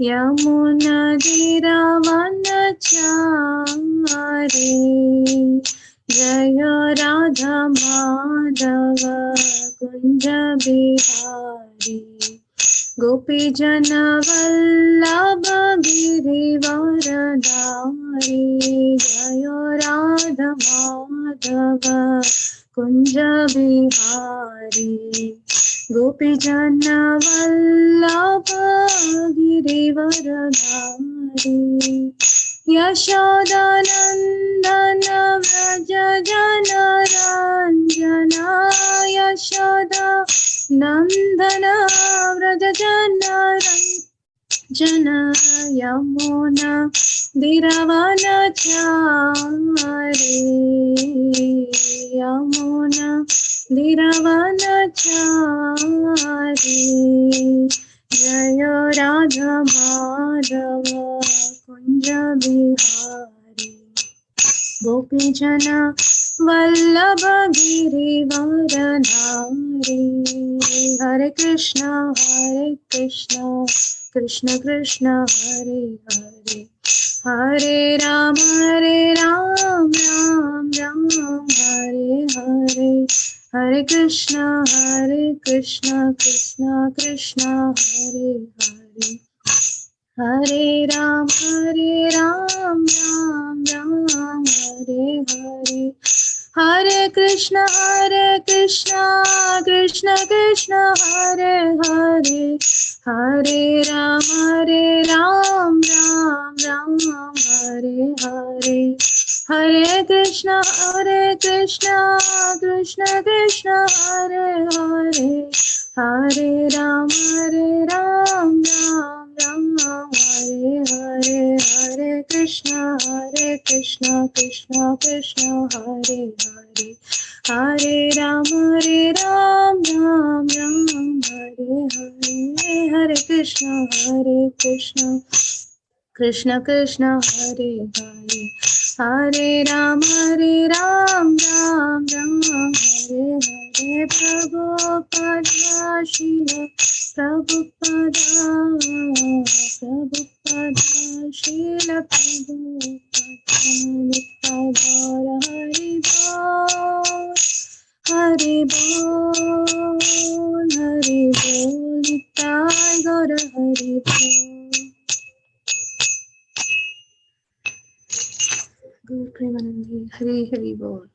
यमुनदिरवनचारि जय राधा माधव कुंज बिहारी गोपीजन वल्लभ गिरिवरधारी जय राधा माधव कुंज बिहारी गोपीजन वल्लभ गिरिवरधारी यशोदानंदन व्रज जनरंजना यशोदा नंदन व्रज जनरंजना यमुना दिरवनचारि यमुना दिरवनचारि जय राधा माधव कुंज बिहारी गोपीजन वल्लभ गिरिवरधारी हरे कृष्ण कृष्ण कृष्ण हरे हरे हरे राम राम राम हरे हरे हरे कृष्ण कृष्ण कृष्ण हरे हरे हरे राम राम राम हरे हरे हरे कृष्ण कृष्ण कृष्ण हरे हरे हरे राम राम हरे हरे हरे कृष्ण कृष्ण कृष्ण हरे हरे हरे राम राम हरे हरे हरे कृष्ण कृष्ण कृष्ण हरे हरे हरे राम राम हरे हरे हरे कृष्ण कृष्ण कृष्ण हरे हरे हरे राम राम हरे हरे प्रभुपदा शिल प्रभुपदा शिल प्रभुपदा हरि बोल निताय गौर हरि बोल Guru Premanandi, Hari Hari Bol.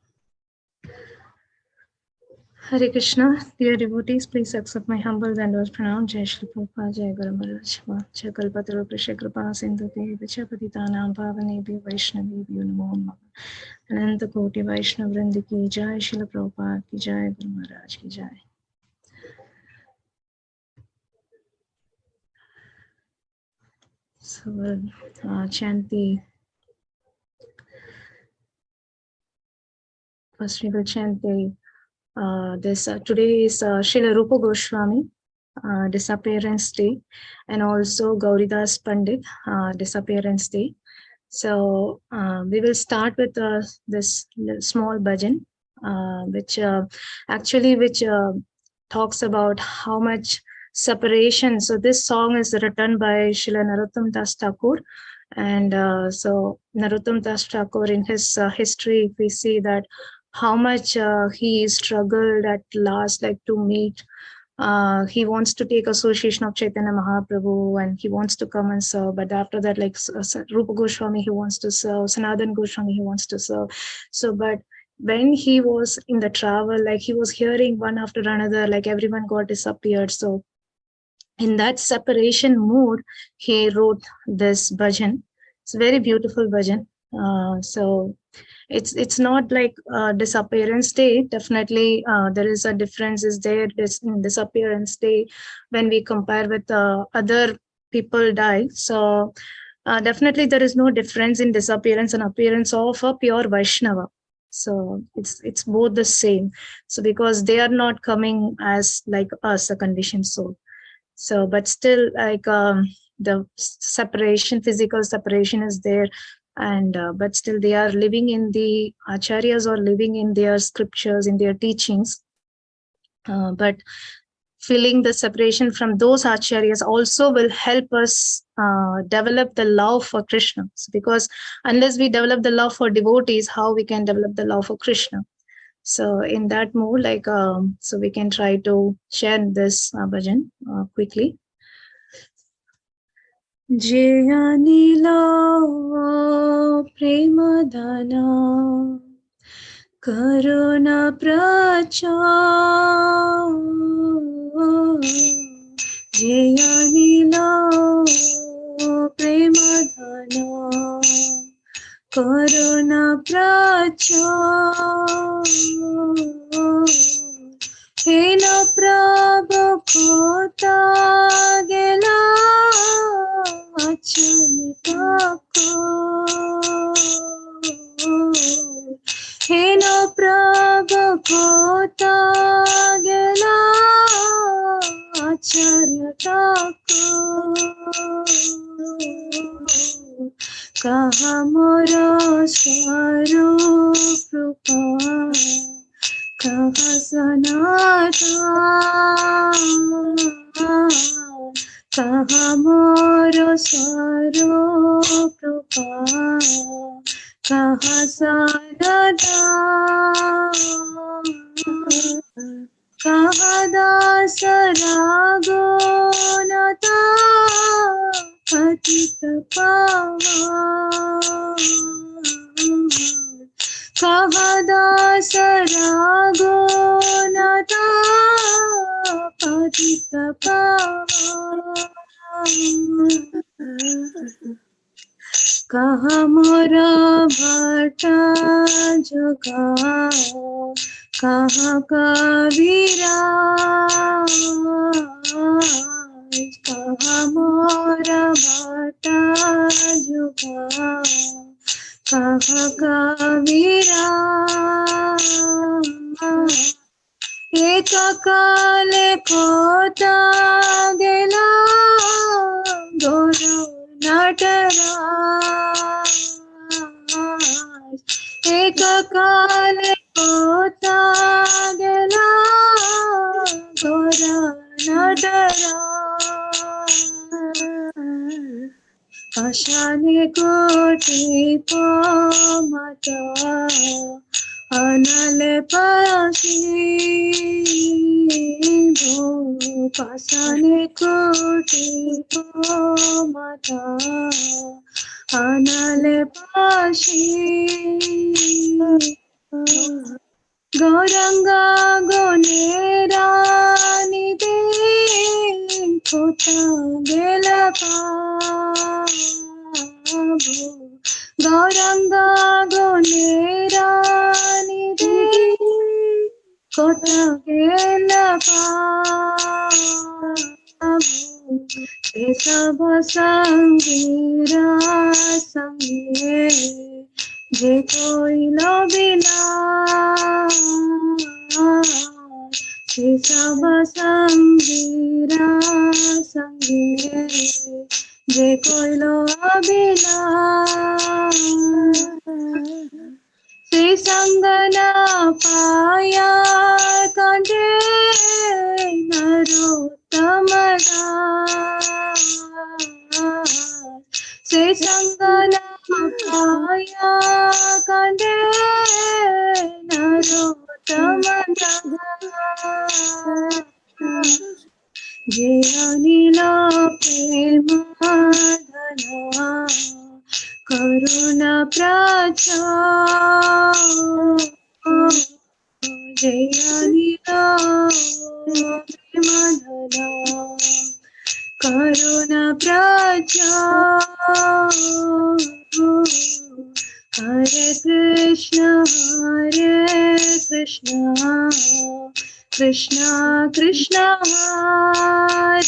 Hare Krishna, dear devotees, please accept my humble and pranam. Jai Shri Prabhupada, Jai Guru Maharaj, Jai Kalpataru Krisha Kripa Sindhu Vicha Patitanam Pavanebhyo Vaishnavebhyo Namo Namaha. Ananta Koti Vaishnav Vrindi ki Jai, Srila Prabhupada ki Jai, Guru Maharaj ki Jai. So we'll chant the first we will chant the today is Srila Rupa Goswami disappearance day, and also Gauridas Pandit disappearance day. So we will start with this small bhajan, which talks about how much separation. So this song is written by Srila Narottam Das Thakur, and so Narottam Das Thakur, in his history, we see that how much he struggled at last, like to meet. He wants to take association of Chaitanya Mahaprabhu, and he wants to come and serve. But after that, like Rupa Goswami, he wants to serve. Sanatan Goswami, he wants to serve. So, but when he was in the travel, like he was hearing one after another, like everyone got disappeared. So, in that separation mood, he wrote this bhajan. It's a very beautiful bhajan. So it's not like disappearance day. Definitely there is a difference is there in disappearance day when we compare with other people die. So definitely there is no difference in disappearance and appearance of a pure Vaishnava. So it's both the same. So because they are not coming as like us, a conditioned soul. So but still, like the separation, physical separation is there, and but still they are living in the acharyas, or living in their scriptures, in their teachings. But feeling the separation from those acharyas also will help us develop the love for Krishna. Because unless we develop the love for devotees, how we can develop the love for Krishna? So in that mood, so we can try to share this bhajan quickly. Jaya Nila Prema Dana Karuna Prachar Jaya Nila Prema Dana Karuna Prachar Hena Prabhu Kota Gela Achanitaka Hena Prabhu Kota Gela Achanitaka Kaha mora swarup rupa Kaha sanata Kaha mora swarup rupa Kaha sanata Kaha dasa ragonata Patita pavan Kaha dasa ragonata Patita pavan Kaha mora bhata joga Kaha kavira Kaha mora bhata joga Kaha kavira Eka kale kota gela Goro Nataraj Eka kale kota gela Goro Nataraj Ashane koti pamata Anale pasi Pasane koti pamata Anale pasi Gauranga gonera nide Kota gela pabu Gauranga gonera nide Kota gela pabu Kesava sangira sange Je koi lobila Kesava sangira sange Je koi lobila Se sangana paya kande narottamada Se sangana paya kande narottamada Jaya Nila Prema Dana Karuna Prachar Jaya Nila Prema Dana Karuna Prachar Hare Krishna Krishna Krishna Hare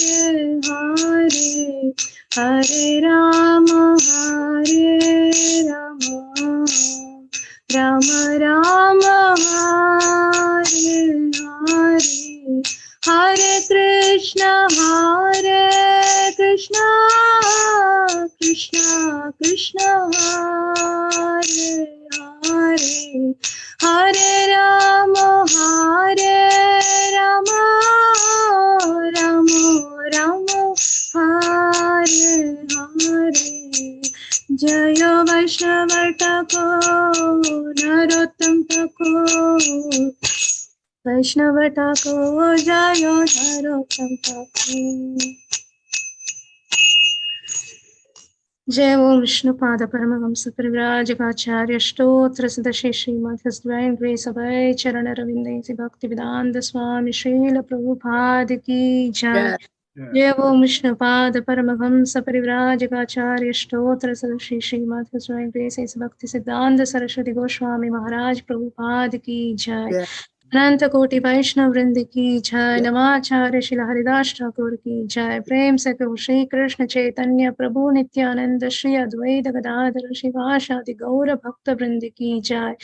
Hare Hare Rama Rama Rama Hare Hare Hare Krishna Krishna Krishna Hare Hare Hare Rama Vaishnava Thakur, Narottam Thakur, Vaishnava Thakur, Jayo Narottam Thakur. जय ओम विष्णुपाद परमहंस परिव्राजकाचार्य स्तोत्र सदस्य Shrimad grey सभय चरण रविंद्र भक्ति वेदांत स्वामी श्रील प्रभुपाद की जय। जय ओम विष्णुपाद परमहंस परिव्राजकाचार्य स्तोत्र सदस्य श्रीमद् ग्रे भक्ति सिद्धांत सरस्वती गोस्वामी महाराज प्रभुपाद की जय। अनंत कोटि वैष्णव वृंद की जय। नमाचार्य श्री हरिदास ठाकुर की जय। प्रेम से कहो श्री कृष्ण चैतन्य प्रभु नित्यानंद श्री अद्वैत गदाधर शिवासादि गौर भक्त वृंद की जय।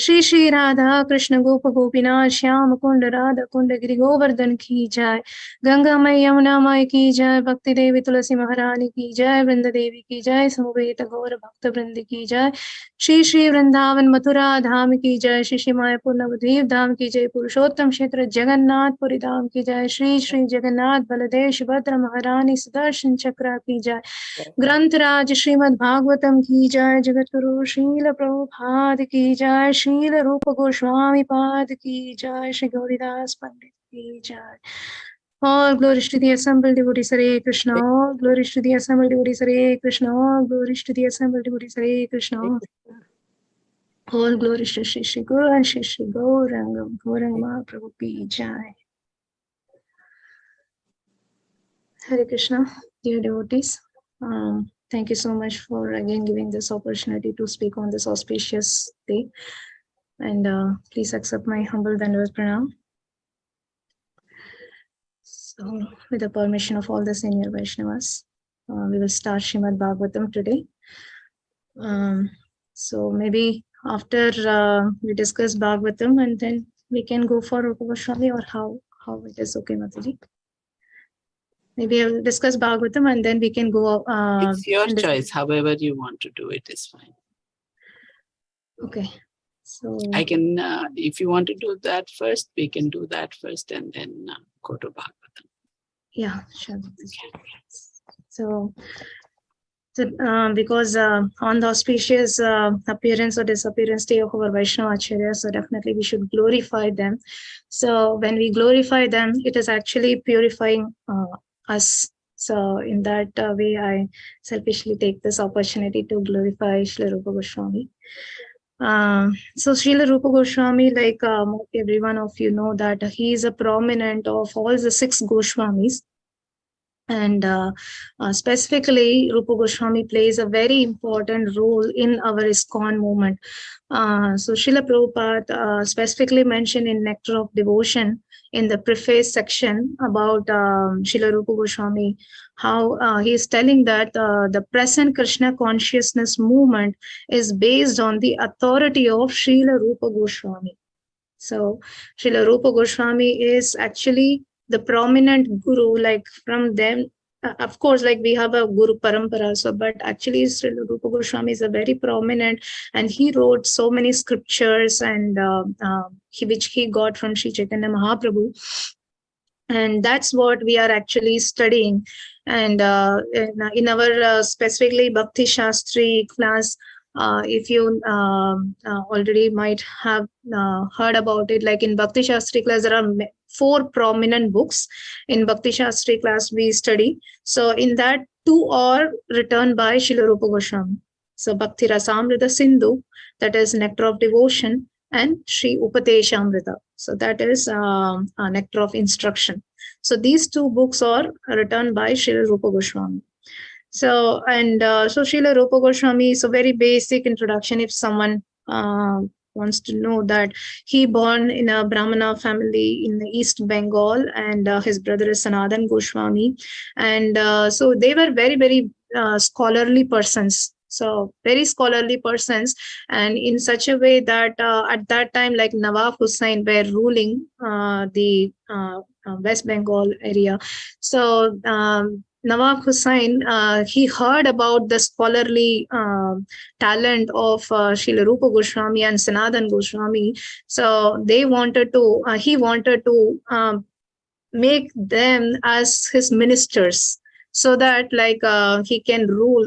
श्री श्री राधा कृष्ण गोप गोपीनाथ श्याम कुंड राधा कुंड गिरि गोवर्धन की जय। गंगा मई यमुना मई की जय। भक्ति देवी तुलसी महारानी की जय। वृंद देवी की जय। समवेत गौर भक्त वृंद की जय। श्री श्री वृंदावन मथुरा धाम की जय। श्री श्री मायापुर नवद्वीप धाम की जय। पुरुषोत्तम क्षेत्र जगन्नाथपुरी धाम की जय। श्री श्री जगन्नाथ बलदेव सुभद्रा महारानी सुदर्शन चक्र की जय। ग्रंथराज श्रीमद् भागवतम की जय। जगत गुरु श्रील प्रभुपाद की जय। श्रील रूप गोस्वामी पाद की जय। श्री गौरीदास पंडित की जय। All glories to the assembled devotees, Hare Krishna. All glories to the assembled devotees, Hare Krishna. All glories to the assembled devotees, Hare Krishna. All glories to Shri Shri Guru and Shri Shri Gauranga Mahaprabhu ki jai. Hare Krishna, dear devotees. Thank you so much for again giving this opportunity to speak on this auspicious day. And please accept my humble Dandavat Pranam. So, with the permission of all the senior Vaishnavas, we will start Srimad Bhagavatam today. So maybe after we discuss Bhagavatam and then we can go for Rupa Goswami, or how it is, okay, Mataji? Maybe I will discuss Bhagavatam and then we can go. It's your choice. However you want to do it is fine. Okay. So I can, if you want to do that first, we can do that first and then go to Bhagavatam. Yeah, sure. So because on the auspicious appearance or disappearance day of our Vaishnava Acharya, so definitely we should glorify them. So when we glorify them, it is actually purifying us. So in that way, I selfishly take this opportunity to glorify Srila Rupa Goswami. So Srila Rupa Goswami, like every one of you know, that he is a prominent of all the 6 Goswamis. And specifically, Rupa Goswami plays a very important role in our ISKCON movement. So Srila Prabhupada specifically mentioned in Nectar of Devotion in the preface section about Srila Rupa Goswami, how he is telling that the present Krishna consciousness movement is based on the authority of Srila Rupa Goswami. So Srila Rupa Goswami is actually the prominent guru, like from them. Of course, like we have a Guru Parampara, so but actually Srila Rupa Goswami is a very prominent, and he wrote so many scriptures and which he got from Sri Chaitanya Mahaprabhu. And that's what we are actually studying. And in our specifically Bhakti Shastri class, if you already might have heard about it, like in Bhakti Shastri class, there are 4 prominent books. In Bhakti Shastri class we study. So in that, 2 are written by Srila Rupa Goswami. So Bhakti Rasamrita Sindhu, that is Nectar of Devotion, and Sri Upateshamrita. So that is Nectar of Instruction. So these 2 books are written by Srila Rupa Goswami. So, and so Srila Rupa Goswami is a very basic introduction. If someone wants to know, that he born in a Brahmana family in the East Bengal, and his brother is Sanatan Goswami. And so they were very, very scholarly persons. So very scholarly persons, and in such a way that at that time, like Nawab Hussain were ruling the West Bengal area. So Nawab Hussain, he heard about the scholarly talent of Srila Rupa Goswami and Sanatan Goswami. So they wanted to, he wanted to make them as his ministers, so that like he can rule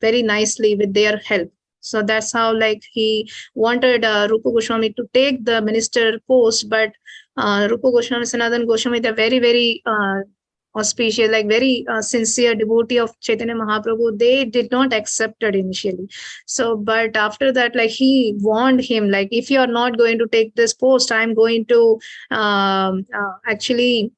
very nicely with their help. So that's how like he wanted Rupa Goswami to take the minister post, but Rupa Goswami, Sanatan Goswami, they're very, very auspicious, like very sincere devotee of Chaitanya Mahaprabhu. They did not accept it initially. So, but after that, like he warned him, like if you are not going to take this post, I'm going to actually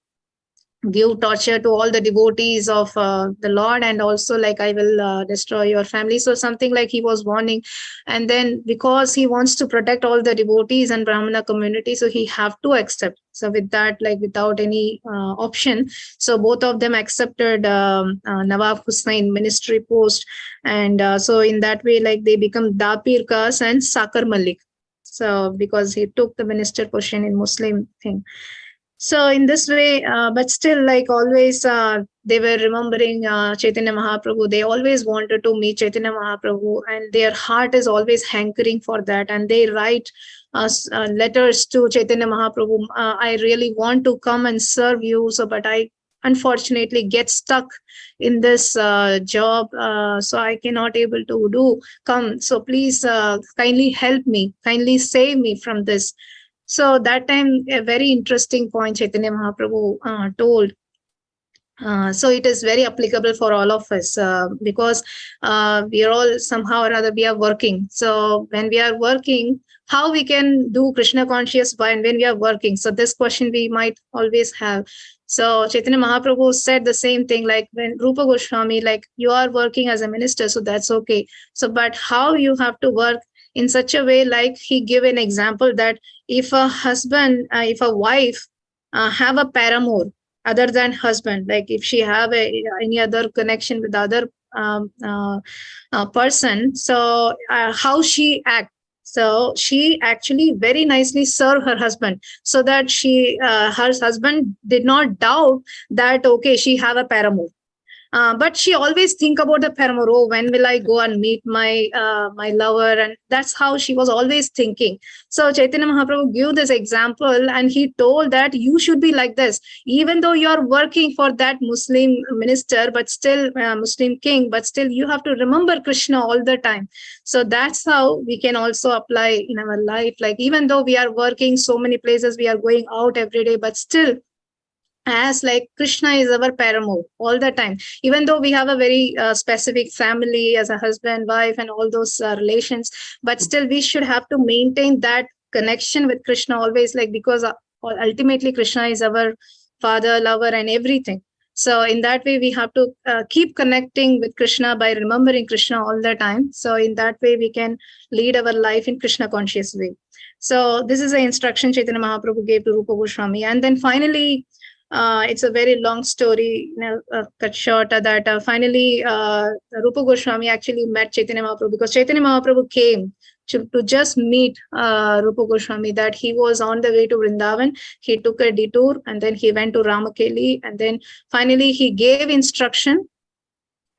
give torture to all the devotees of the Lord, and also like I will destroy your family. So something like he was warning. And then because he wants to protect all the devotees and Brahmana community, so he have to accept. So with that, like without any option, so both of them accepted Nawab Hussain ministry post. And so in that way, like they become Dapir Kas and Sakar Malik. So because he took the minister position in Muslim thing. So in this way, but still, like always, they were remembering Chaitanya Mahaprabhu. They always wanted to meet Chaitanya Mahaprabhu, and their heart is always hankering for that. And they write letters to Chaitanya Mahaprabhu. I really want to come and serve you, so but I unfortunately get stuck in this job, so I cannot able to do come. So please, kindly help me, kindly save me from this. So that time, a very interesting point Chaitanya Mahaprabhu told. So it is very applicable for all of us because we are all somehow or other we are working. So when we are working, how we can do Krishna conscious when we are working? So this question we might always have. So Chaitanya Mahaprabhu said the same thing, like when Rupa Goswami, like you are working as a minister, so that's okay. So but how you have to work in such a way, like he gave an example that if a husband, if a wife have a paramour other than husband, like if she have any other connection with other person, so how she act. So she actually very nicely serve her husband, so that her husband did not doubt that okay, she have a paramour. But she always think about the paramour. Oh, when will I go and meet my lover? And that's how she was always thinking. So Chaitanya Mahaprabhu gave this example, and he told that you should be like this, even though you are working for that Muslim minister, but still Muslim king, but still you have to remember Krishna all the time. So that's how we can also apply in our life. Like even though we are working so many places, we are going out every day, but still as like Krishna is our paramour all the time, even though we have a very specific family as a husband, wife, and all those relations, but still we should have to maintain that connection with Krishna always, like because ultimately Krishna is our father, lover, and everything. So in that way, we have to keep connecting with Krishna by remembering Krishna all the time. So in that way, we can lead our life in Krishna conscious way. So this is the instruction Chaitanya Mahaprabhu gave to Rupa Goswami. And then finally, it's a very long story, cut short. That finally, Rupa Goswami actually met Chaitanya Mahaprabhu, because Chaitanya Mahaprabhu came to just meet Rupa Goswami. That he was on the way to Vrindavan. He took a detour, and then he went to Ramakeli, and then finally he gave instruction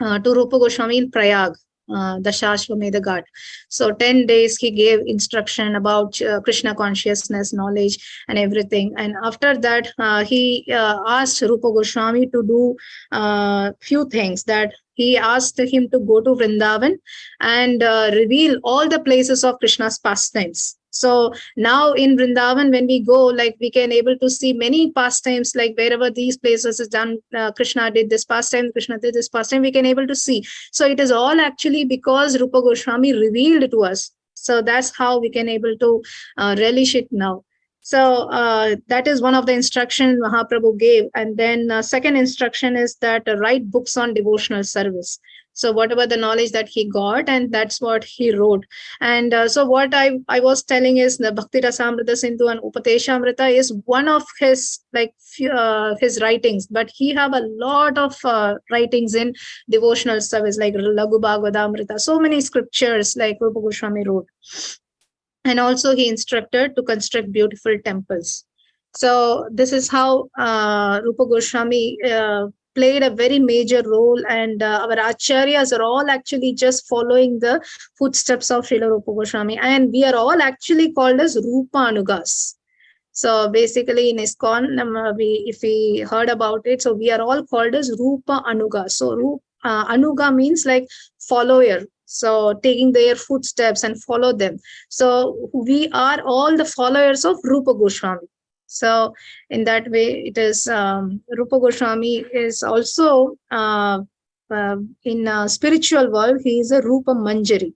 to Rupa Goswami in Prayag, the Shashvamedha Ghat. So 10 days he gave instruction about Krishna consciousness, knowledge, and everything. And after that, he asked Rupa Goswami to do few things. That he asked him to go to Vrindavan and reveal all the places of Krishna's pastimes. So now in Vrindavan, when we go, like we can able to see many pastimes, like wherever these places is done, Krishna did this pastime, Krishna did this pastime, we can able to see. So it is all actually because Rupa Goswami revealed to us. So that's how we can able to relish it now. So that is one of the instructions Mahaprabhu gave. And then second instruction is that write books on devotional service. So whatever the knowledge that he got, and that's what he wrote. And so what I was telling is the Bhakti Rasamrita Sindhu and Upateshamrita is one of his like his writings, but he have a lot of writings in devotional service, like Laghu Bhagavatamrita, so many scriptures like Rupa Goswami wrote. And also he instructed to construct beautiful temples. So this is how Rupa Goswami played a very major role, and our acharyas are all actually just following the footsteps of Srila Rupa Goswami, and we are all actually called as Rupa Anugas. So basically in ISKCON, if we heard about it, so we are all called as Rupa Anuga. So Anuga means like follower, So taking their footsteps and follow them. So we are all the followers of Rupa Goswami. So in that way, it is Rupa Goswami is also in spiritual world. He is a Rupa Manjari.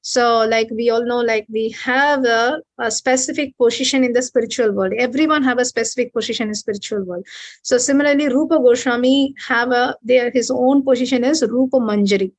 So like we all know, like we have a specific position in the spiritual world. Everyone have a specific position in spiritual world. So similarly, Rupa Goswami have his own position is Rupa Manjari,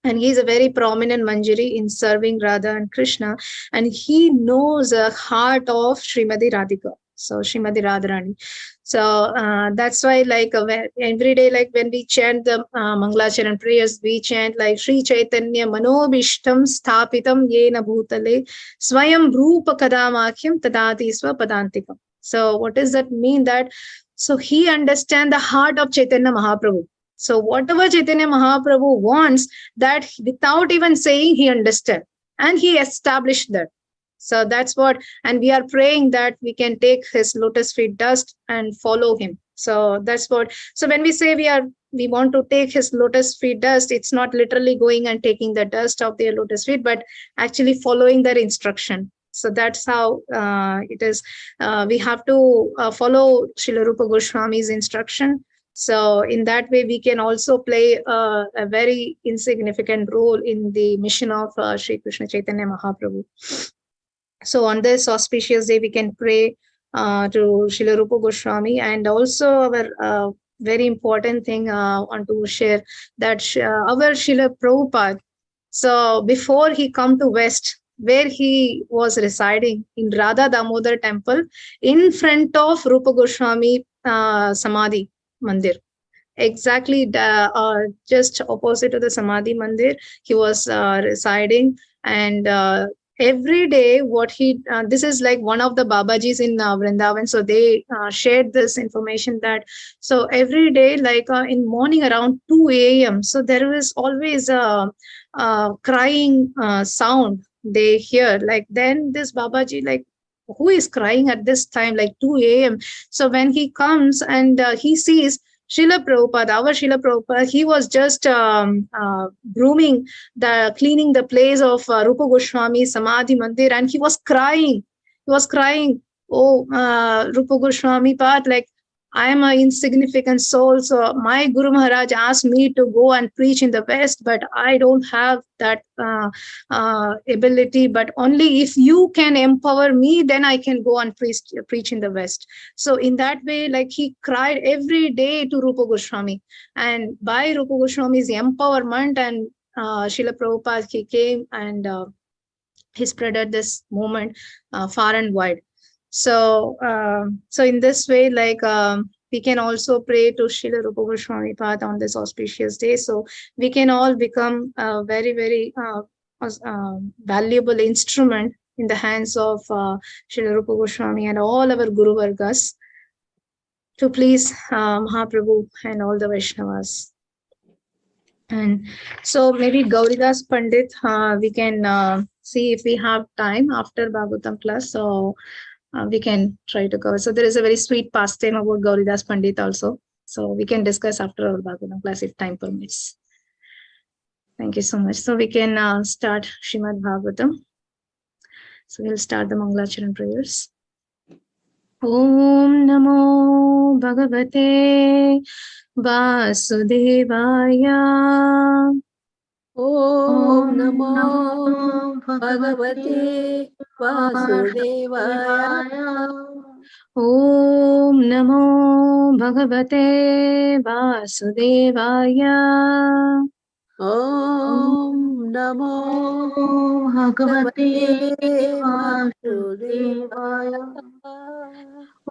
and he is a very prominent Manjari in serving Radha and Krishna, and he knows the heart of Srimati Radhika. So Srimati Radharani. So that's why, like every day, like when we chant the Mangalacharan prayers, we chant like Sri Chaitanya Manobishtam Sthapitam Yena Bhutale Swayam Rupa Kadamakyam Tadati Swa Padantikam. So what does that mean? That so he understands the heart of Chaitanya Mahaprabhu. So whatever Chaitanya Mahaprabhu wants, that without even saying, he understood and he established that. So that's what, and we are praying that we can take his lotus feet dust and follow him. So that's what. So when we say we want to take his lotus feet dust, it's not literally going and taking the dust of their lotus feet, but actually following their instruction. So that's how it is. We have to follow Srila Rupa Goswami's instruction. So in that way, we can also play a very insignificant role in the mission of Sri Krishna Chaitanya Mahaprabhu. So on this auspicious day, we can pray to Srila Rupa Goswami. And also our very important thing I want to share, that our Srila Prabhupada, so before he come to West, where he was residing in Radha Damodar temple, in front of Rupa Goswami Samadhi Mandir. Exactly, just opposite to the Samadhi Mandir, he was residing. And every day, what he this is like one of the Babajis in Vrindavan. So they shared this information that so every day, like in morning around 2 a.m. So there is always a crying sound they hear. Like then this Babaji, like, who is crying at this time, like 2 a.m. So when he comes and he sees Srila Prabhupada, our Srila Prabhupada, he was just grooming cleaning the place of Rupa Goswami Samadhi Mandir, and he was crying. He was crying, oh, Rupa Goswami Pad, like, I am an insignificant soul. So my Guru Maharaj asked me to go and preach in the West, but I don't have that ability. But only if you can empower me, then I can go and preach in the West. So in that way, like he cried every day to Rupa Goswami. And by Rupa Goswami's empowerment and Srila Prabhupada, he came and he spreaded this movement far and wide. So, so in this way, like we can also pray to Srila Rupa Goswami Path on this auspicious day. So we can all become a very, very valuable instrument in the hands of Srila Rupa Goswami and all our Guru Vargas to please Mahaprabhu and all the Vaishnavas. And so maybe Gauridas Pandit, we can see if we have time after Bhagavatam class. So we can try to cover. So there is a very sweet pastime about Gauridas Pandit also. So we can discuss after our Bhagavatam class if time permits. Thank you so much. So we can start Srimad Bhagavatam. So we'll start the Mangalacharan prayers. Om Namo Bhagavate Vasudevaya. Om Namo Bhagavate Vasudevaya. Om Namo Bhagavate Vasudevaya. Om Namo Bhagavate Vasudevaya.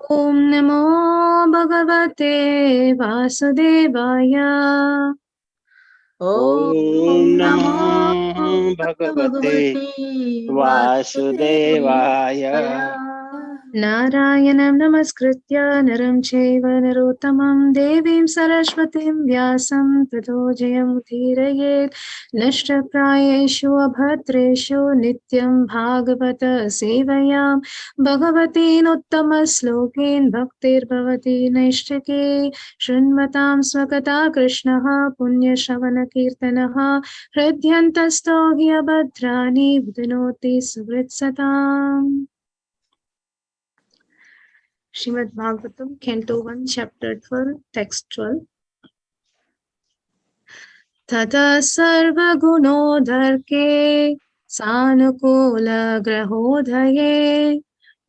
Om Namo Bhagavate Vasudevaya. Om Namo Bhagavate Vasudevaya. नारायणं नमस्कृत्य नरं चैव नरोत्तमं देवीं सरस्वतीं व्यासं ततो जयमुदीरयेत् नष्टप्रायेषु अभद्रेषु नित्यं भागवत सेवयां भगवतीनुत्तमश्लोकेन भक्तिर्भवति नैष्टिके शृण्वतां स्वकथा कृष्णः पुण्यश्रवणकीर्तनः हृद्यन्तस्थो हि अभद्राणि विनोति सुहृत्सताम् Srimad Bhagavatam, Canto 1, Chapter 12, Text 12. Tata sarva gunodharke sanukula grahodhaye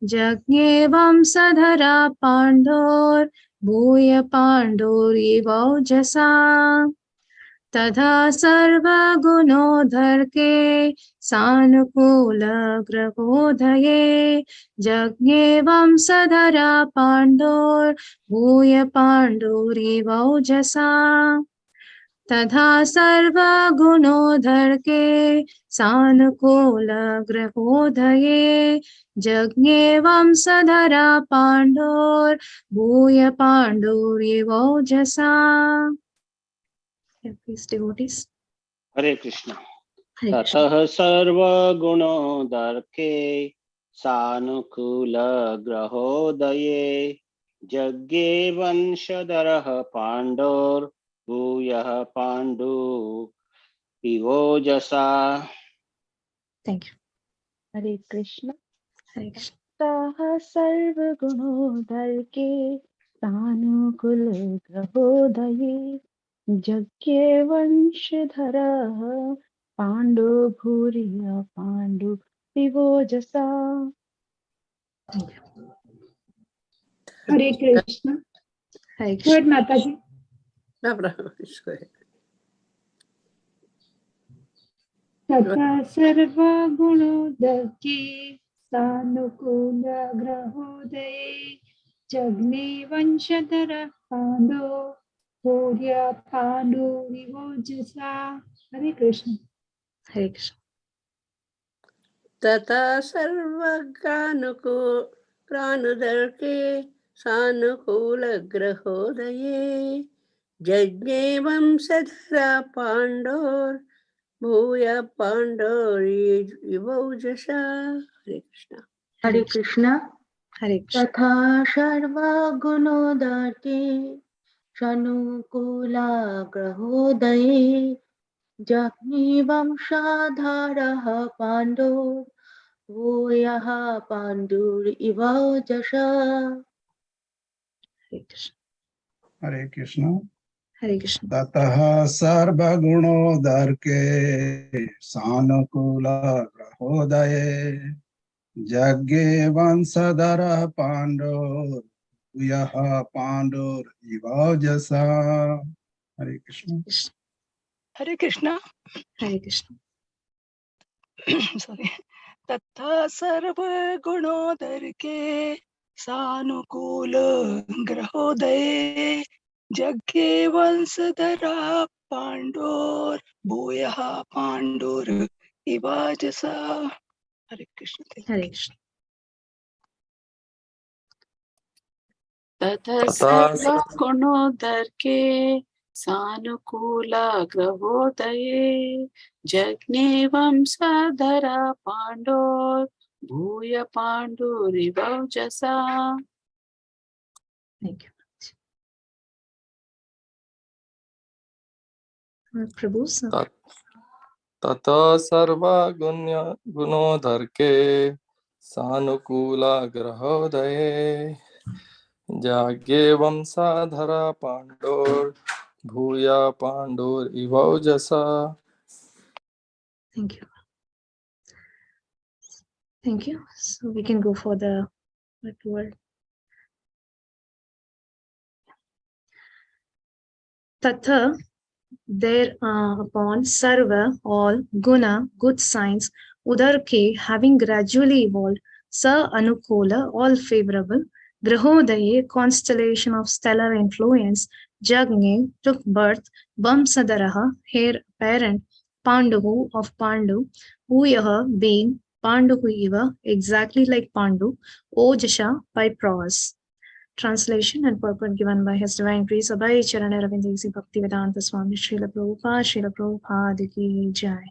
jagnevam sadhara pandor bhuya pandor ivaujasa तथा सर्वगुणोधर्के सानुकूलग्रहोदये जज्ञेवं सधरा पाण्डोर्भूय पाण्डोरिवौजसा तथा सर्वगुणोधर्के सानुकूलग्रहोदये जज्ञेवं सधरा पाण्डोर्भूय पाण्डोरिवौजसा Please, devotees. Hare Krishna. Hare Krishna. ततः सर्वगुणोदर्के सानुकूलग्रहोदये जज्ञे वंशधरः पाण्डोर्भूयः Pandu इवोजसा. Thank you. Hare Krishna. Hare Krishna. Taha sarvagunodharke sanukul grahodaye jagye vanshadharaha pandu bhuriya pandu vivojasa. Thank you. Hare Krishna. Hare Good, Krishna. Mataji. No problem. Please go ahead. तथा सर्वगुणोदके सानुकूलग्रहोदये जग्ने वंशधरः पाण्डो भूर्य पाण्डुरिवोजसा. हरे Krishna. Hare Krishna. तथा सर्वज्ञानुदर्के सानुकूलग्रहोदये जज्ञे वंशधरा पाण्डोर्भूय पाण्डोरिवौजसा. हरे Krishna. Hare Krishna. Hare Krishna. तथा सर्वगुणोदके सानुकूलग्रहोदये जग्ने वंशधरः पाण्डो भूयः पाण्डुरिवोजसा. Hare Krishna. Hare Krishna. Hare Krishna. ततः सर्वगुणोदर्के सानुकूलग्रहोदये जज्ञे वंशधरः पाण्डोर्भूयः पाण्डुरिवोजसा. Hare Krishna. Hare Krishna. Hare Krishna. Sorry. तथा सर्वगुणोदर्के सानुकूलग्रहोदये जग्गे वंशधरा पाण्डोर्भूयः पाण्डुरिवोजसा. Hare Krishna. Hare Krishna. ततः सर्वगुणोदर्के सानुकूलग्रहोदये जज्ञे वंशधरा पाण्डोर्भूय पाण्डुरिवौजसा. Thank you. Prabhu, sir. ततः सर्वगुणोदर्के सानुकूलग्रहोदये जज्ञे वंशधरा पाण्डोर्भूय पाण्डुरिवौजसा. Thank you. Thank you. So we can go for the word. Tatha, thereupon, sarva, all, guna, good signs, udarke, having gradually evolved, sa anukula, all favorable, grahodaye, constellation of stellar influence, jagne, took birth, vamsadaraha, heir apparent, panduhu of Pandu, uyaha, being, Pandu Iva, exactly like Pandu, Ojasha by prose. Translation and purport given by His Divine Grace Abhay Charana Ravindra Bhaktivedanta Swami Srila Prabhupada Ki Jai.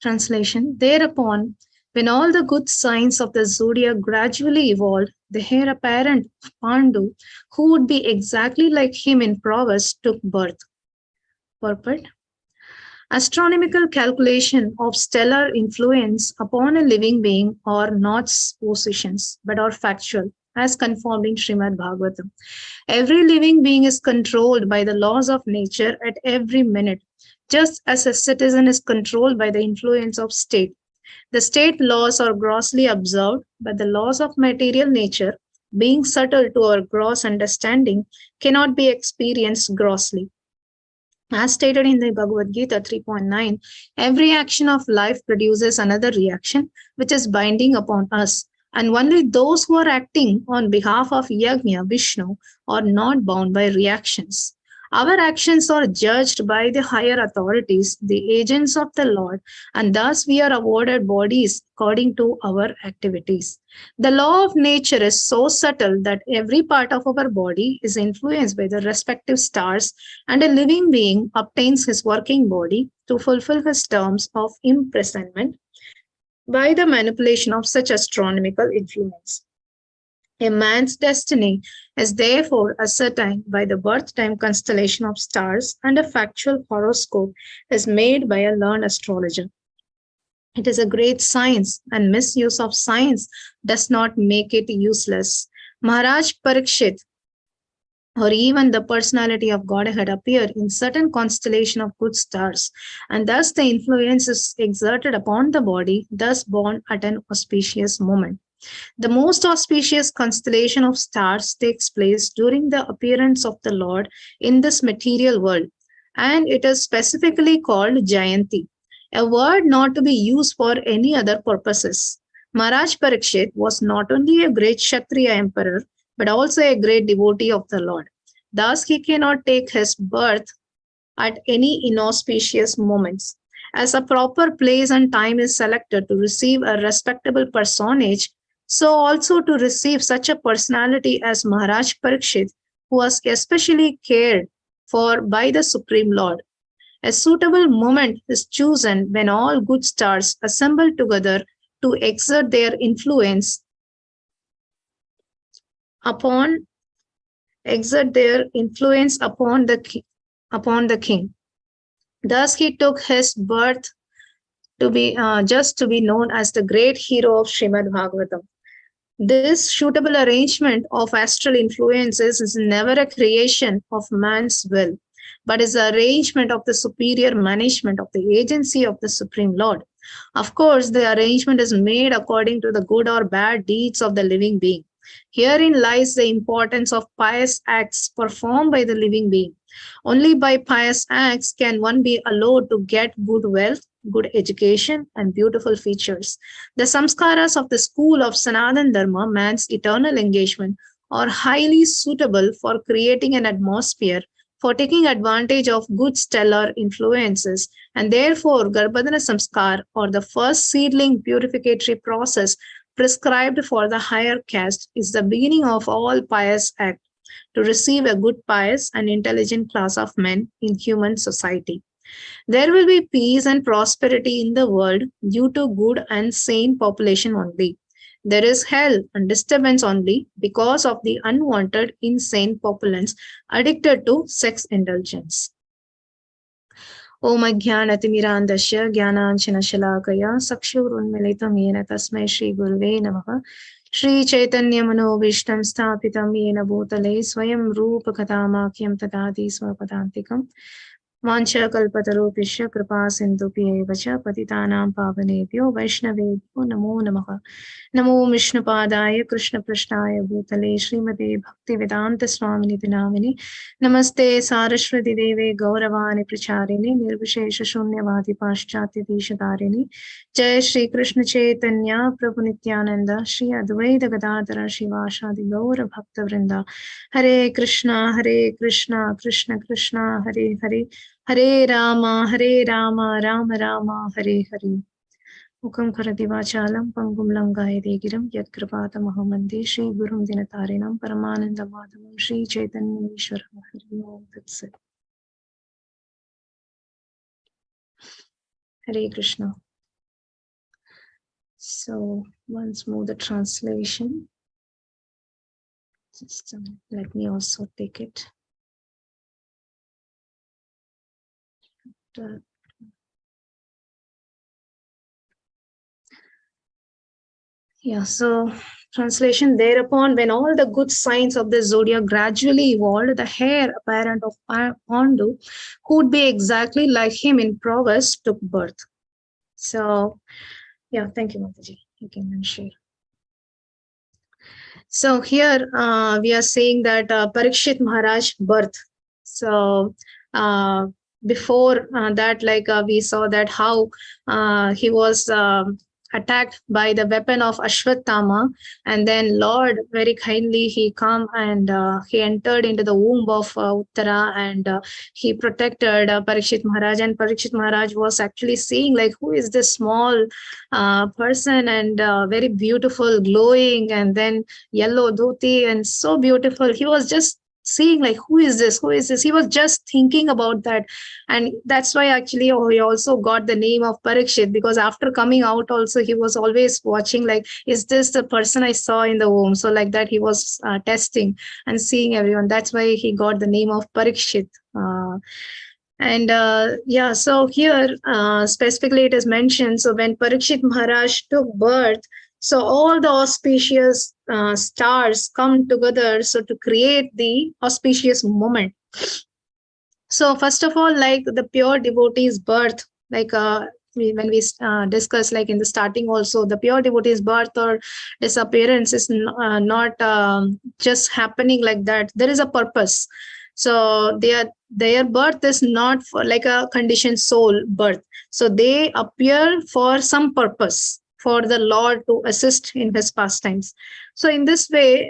Translation. Thereupon, when all the good signs of the zodiac gradually evolved, the heir apparent of Pandu, who would be exactly like him in prowess, took birth. Purport. Astronomical calculation of stellar influence upon a living being are not suppositions, but are factual, as confirmed in Srimad Bhagavatam. Every living being is controlled by the laws of nature at every minute, just as a citizen is controlled by the influence of state. The state laws are grossly observed, but the laws of material nature, being subtle to our gross understanding, cannot be experienced grossly. As stated in the Bhagavad Gita 3.9, every action of life produces another reaction which is binding upon us, and only those who are acting on behalf of Yajna, Vishnu, are not bound by reactions. Our actions are judged by the higher authorities, the agents of the Lord, and thus we are awarded bodies according to our activities. The law of nature is so subtle that every part of our body is influenced by the respective stars, and a living being obtains his working body to fulfill his terms of imprisonment by the manipulation of such astronomical influence. A man's destiny is therefore ascertained by the birth time constellation of stars, and a factual horoscope is made by a learned astrologer. It is a great science, and misuse of science does not make it useless. Maharaj Parikshit, or even the personality of Godhead, appear in certain constellation of good stars, and thus the influence is exerted upon the body, thus born at an auspicious moment. The most auspicious constellation of stars takes place during the appearance of the Lord in this material world, and it is specifically called Jayanti, a word not to be used for any other purposes. Maharaj Parikshit was not only a great Kshatriya emperor, but also a great devotee of the Lord. Thus, he cannot take his birth at any inauspicious moments. As a proper place and time is selected to receive a respectable personage, so also to receive such a personality as Maharaj Parikshit, who was especially cared for by the Supreme Lord. A suitable moment is chosen when all good stars assemble together to exert their influence upon the king. Thus he took his birth to be just to be known as the great hero of Srimad Bhagavatam. This suitable arrangement of astral influences is never a creation of man's will, but is the arrangement of the superior management of the agency of the Supreme Lord. Of course, the arrangement is made according to the good or bad deeds of the living being. Herein lies the importance of pious acts performed by the living being. Only by pious acts can one be allowed to get good wealth, good education, and beautiful features. The samskaras of the school of Sanatana Dharma, man's eternal engagement, are highly suitable for creating an atmosphere for taking advantage of good stellar influences, and therefore Garbhadana Samskar, or the first seedling purificatory process prescribed for the higher caste, is the beginning of all pious acts to receive a good, pious, and intelligent class of men in human society. There will be peace and prosperity in the world due to good and sane population only. There is hell and disturbance only because of the unwanted, insane populace addicted to sex indulgence. Om Ajnanatimirandasya Jnananjanashalakaya Sakshurunmilitam Yena Tasmai Shri Guruve Namaha Shri Chaitanya Manobishtam Sthapitam Yena Bhutale Swayam Rupa Katamakyam Tadati Swapadantikam Vancha Kalpatarupishya Kripa Sindhupye Vacha Patitanam Pavanebhyo Vaishnavebhyo Namo Namaha Namo Vishnupadaya Krishna Prishnaya Bhutale Srimate Bhaktivedanta Swaminiti Namini Namaste Saraswati Deve Gauravani Pracharini Nirvishesha Shunyavadi Paschatya Dishadarini Jai Shri Krishna Chaitanya Prabhu Nityananda Shri Advaita Gadadhara Shivashadi Gaura Bhakta Vrinda Hare Krishna Krishna Krishna Hare Hare Hare Rama Rama Rama Hare Hare. Mukam karati vachalam pangum langayate giram yat kripatamaham vande Shri Gurum Dinatarinam Paramananda Madhavam Shri Chaitanya Ishwaram Hari Om Tat Sat. Hare Krishna. So once more the translation. Just let me also take it. Yeah, so translation thereupon, when all the good signs of the zodiac gradually evolved, the heir apparent of Pandu, who would be exactly like him in prowess, took birth. So, yeah, thank you, Mataji. You can then share. So here we are saying that Parikshit Maharaj birth. So before that, like we saw that how he was attacked by the weapon of Ashwatthama, and then Lord very kindly he come and he entered into the womb of Uttara, and he protected Parikshit Maharaj, and Parikshit Maharaj was actually seeing like who is this small person, and very beautiful, glowing, and then yellow dhoti and so beautiful. He was just seeing like who is this. He was just thinking about that, and that's why actually he also got the name of Parikshit, because after coming out also he was always watching like, is this the person I saw in the womb? So like that he was testing and seeing everyone. That's why he got the name of Parikshit. Yeah, so here specifically it is mentioned, so when Parikshit Maharaj took birth, so all the auspicious stars come together so to create the auspicious moment. So first of all, like the pure devotee's birth, like when we discuss like in the starting also, the pure devotee's birth or disappearance is not just happening like that. There is a purpose. So their birth is not for like a conditioned soul birth. So they appear for some purpose, for the Lord to assist in his pastimes. So in this way,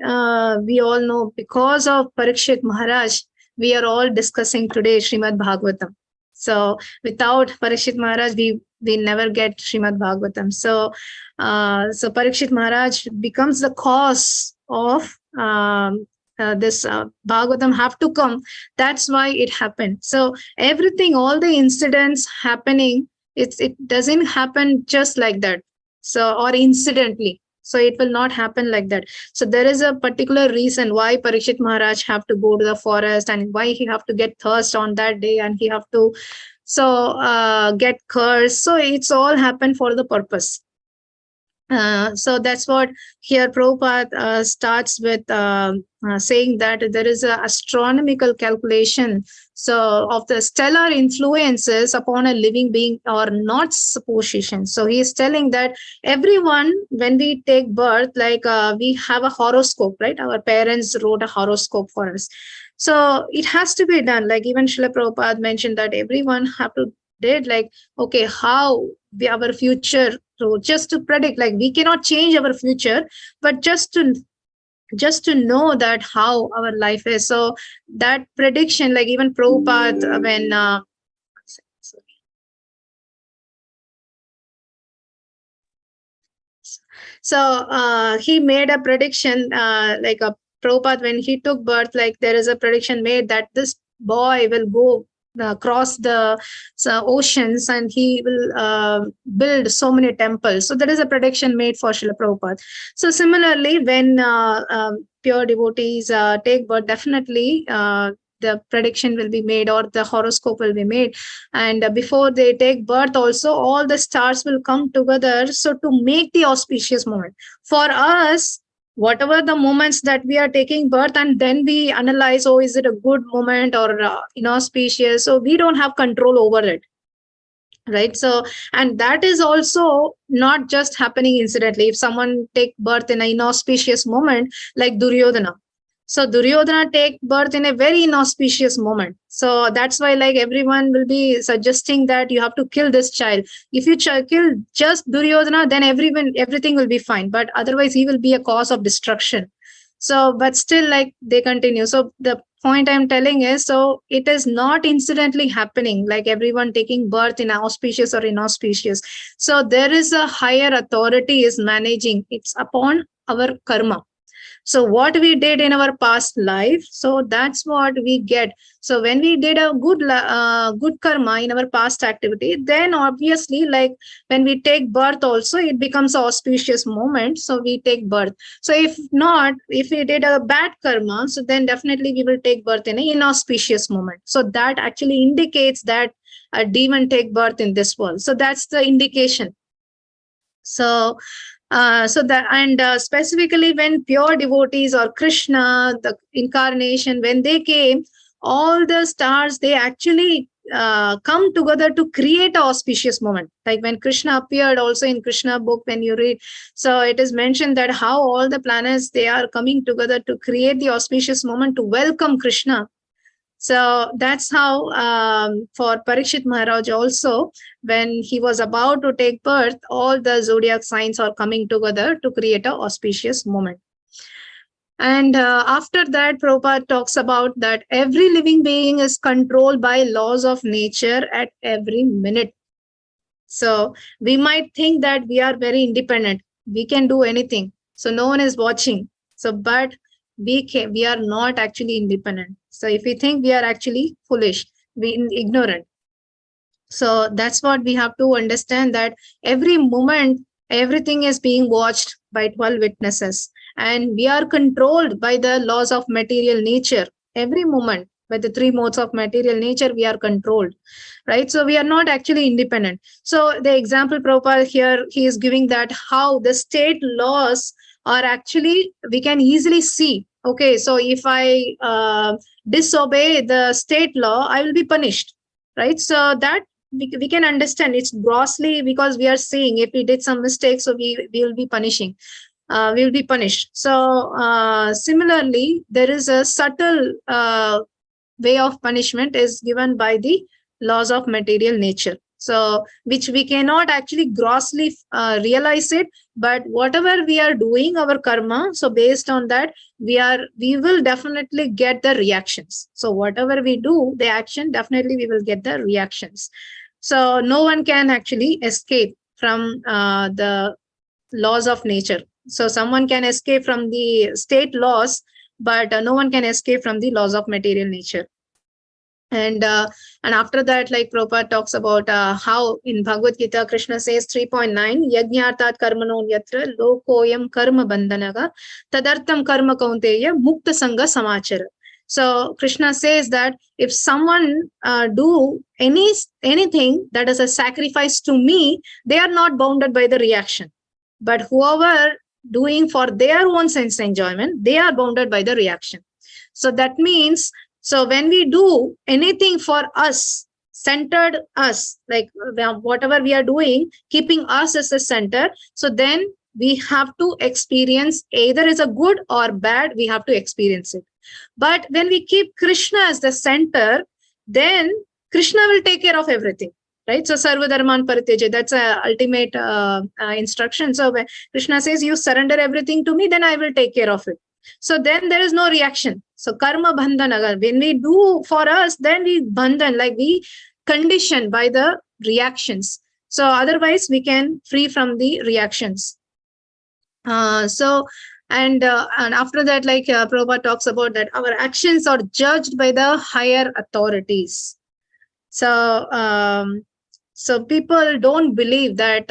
we all know because of Parikshit Maharaj, we are all discussing today Srimad Bhagavatam. So without Parikshit Maharaj, we never get Srimad Bhagavatam. So Parikshit Maharaj becomes the cause of this Bhagavatam have to come. That's why it happened. So everything, all the incidents happening, it doesn't happen just like that. So or incidentally. So it will not happen like that. So there is a particular reason why Parikshit Maharaj have to go to the forest, and why he have to get thirst on that day, and he have to get cursed. So it's all happened for the purpose. So that's what here Prabhupada starts with saying that there is an astronomical calculation of the stellar influences upon a living being or not supposition. So he is telling that everyone, when we take birth, like we have a horoscope, right? Our parents wrote a horoscope for us. So it has to be done. Like even Srila Prabhupada mentioned that everyone have to did like, okay, how our future, so just to predict, like we cannot change our future, but just to know that how our life is. So that prediction, like even Prabhupada, when he made a prediction, like a Prabhupada, when he took birth, like there is a prediction made that this boy will go across the oceans, and he will build so many temples. So there is a prediction made for Srila Prabhupada. So similarly, when pure devotees take birth, definitely the prediction will be made, or the horoscope will be made. And before they take birth also, all the stars will come together so to make the auspicious moment for us. Whatever the moments that we are taking birth, and then we analyze, oh, is it a good moment or inauspicious? So we don't have control over it, right? So, and that is also not just happening incidentally. If someone take birth in an inauspicious moment, like Duryodhana, so Duryodhana take birth in a very inauspicious moment. So that's why like everyone will be suggesting that you have to kill this child. If you kill just Duryodhana, then everything will be fine. But otherwise he will be a cause of destruction. So, but still like they continue. So the point I'm telling is, so it is not incidentally happening, like everyone taking birth in auspicious or inauspicious. So there is a higher authority is managing. It's upon our karma. So what we did in our past life, so that's what we get. So when we did a good karma in our past activity, then obviously, like when we take birth also, it becomes an auspicious moment, so we take birth. So if not, if we did a bad karma, so then definitely we will take birth in an inauspicious moment. So that actually indicates that a demon take birth in this world. So that's the indication. So specifically when pure devotees or Krishna, the incarnation, when they came, all the stars, they actually come together to create an auspicious moment. Like when Krishna appeared also in Krishna book, when you read, so it is mentioned that how all the planets, they are coming together to create the auspicious moment to welcome Krishna. So that's how for Parikshit Maharaj also, when he was about to take birth, all the zodiac signs are coming together to create an auspicious moment. And after that, Prabhupada talks about that every living being is controlled by laws of nature at every minute. So we might think that we are very independent. We can do anything. So no one is watching. So, but we are not actually independent. So if we think, we are actually foolish, we ignorant. So that's what we have to understand, that every moment, everything is being watched by 12 witnesses. And we are controlled by the laws of material nature. Every moment, by the three modes of material nature, we are controlled, right? So we are not actually independent. So the example Prabhupada here, he is giving that how the state laws are actually, we can easily see. Okay, so if I disobey the state law, I will be punished, right? So that we can understand it's grossly, because we are seeing if we did some mistakes, so we will be punishing. We will be punished. So similarly, there is a subtle way of punishment is given by the laws of material nature. So which we cannot actually grossly realize it, but whatever we are doing, our karma, so based on that, we will definitely get the reactions. So whatever we do, the action, definitely we will get the reactions. So no one can actually escape from the laws of nature. So someone can escape from the state laws, but no one can escape from the laws of material nature. And after that, like Prabhupada talks about how in Bhagavad Gita, Krishna says 3.9, Yajñartat karmano yatra lokoyam karma bandhanaga tadartam karma kaunteya mukta sangha samachara. So Krishna says that if someone do anything that is a sacrifice to me, they are not bounded by the reaction. But whoever doing for their own sense enjoyment, they are bounded by the reaction. So that means, so when we do anything for us, centered us, like whatever we are doing, keeping us as the center, so then we have to experience either as a good or bad, we have to experience it. But when we keep Krishna as the center, then Krishna will take care of everything. Right? So sarva dharman parityaja, that's a ultimate instruction. So when Krishna says, you surrender everything to me, then I will take care of it. So then there is no reaction. So karma bandhana, when we do for us, then we bandhan, like we condition by the reactions. So otherwise we can free from the reactions. And after that, like Prabhupada talks about that our actions are judged by the higher authorities. So people don't believe that,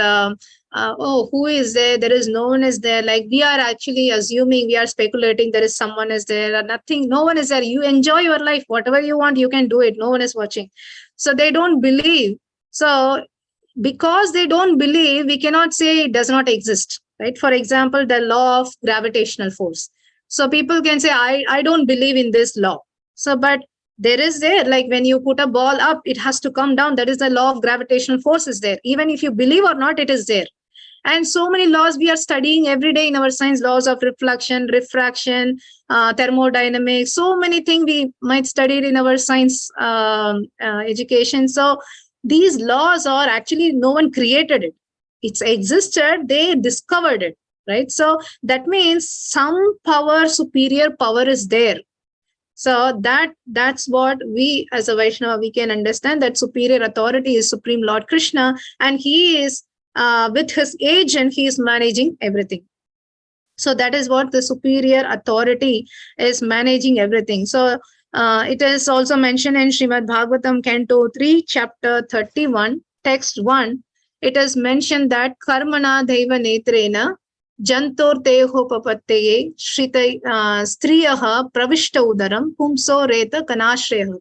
oh, who is there? There is no one is there. Like we are actually assuming, we are speculating there is someone is there or nothing. No one is there. You enjoy your life. Whatever you want, you can do it. No one is watching. So they don't believe. So because they don't believe, we cannot say it does not exist. Right? For example, the law of gravitational force. So people can say, I don't believe in this law. So, but there is there, like when you put a ball up, it has to come down. That is the law of gravitational force is there. Even if you believe or not, it is there. And so many laws we are studying every day in our science, laws of reflection, refraction, thermodynamics, so many things we might study in our science education. So these laws are actually, no one created it. It's existed, they discovered it, right? So that means some power, superior power is there. So that's what we as a Vaishnava, we can understand that superior authority is Supreme Lord Krishna, and he is with his agent, he is managing everything. So that is what the superior authority is managing everything. So it is also mentioned in Srimad Bhagavatam, Canto 3, Chapter 31, Text 1. It is mentioned that Karmana Deva Netrena Jantor Teho Papatteye Shrita Striyaha Pravishta Udaram Pumso Reta Kanashreha.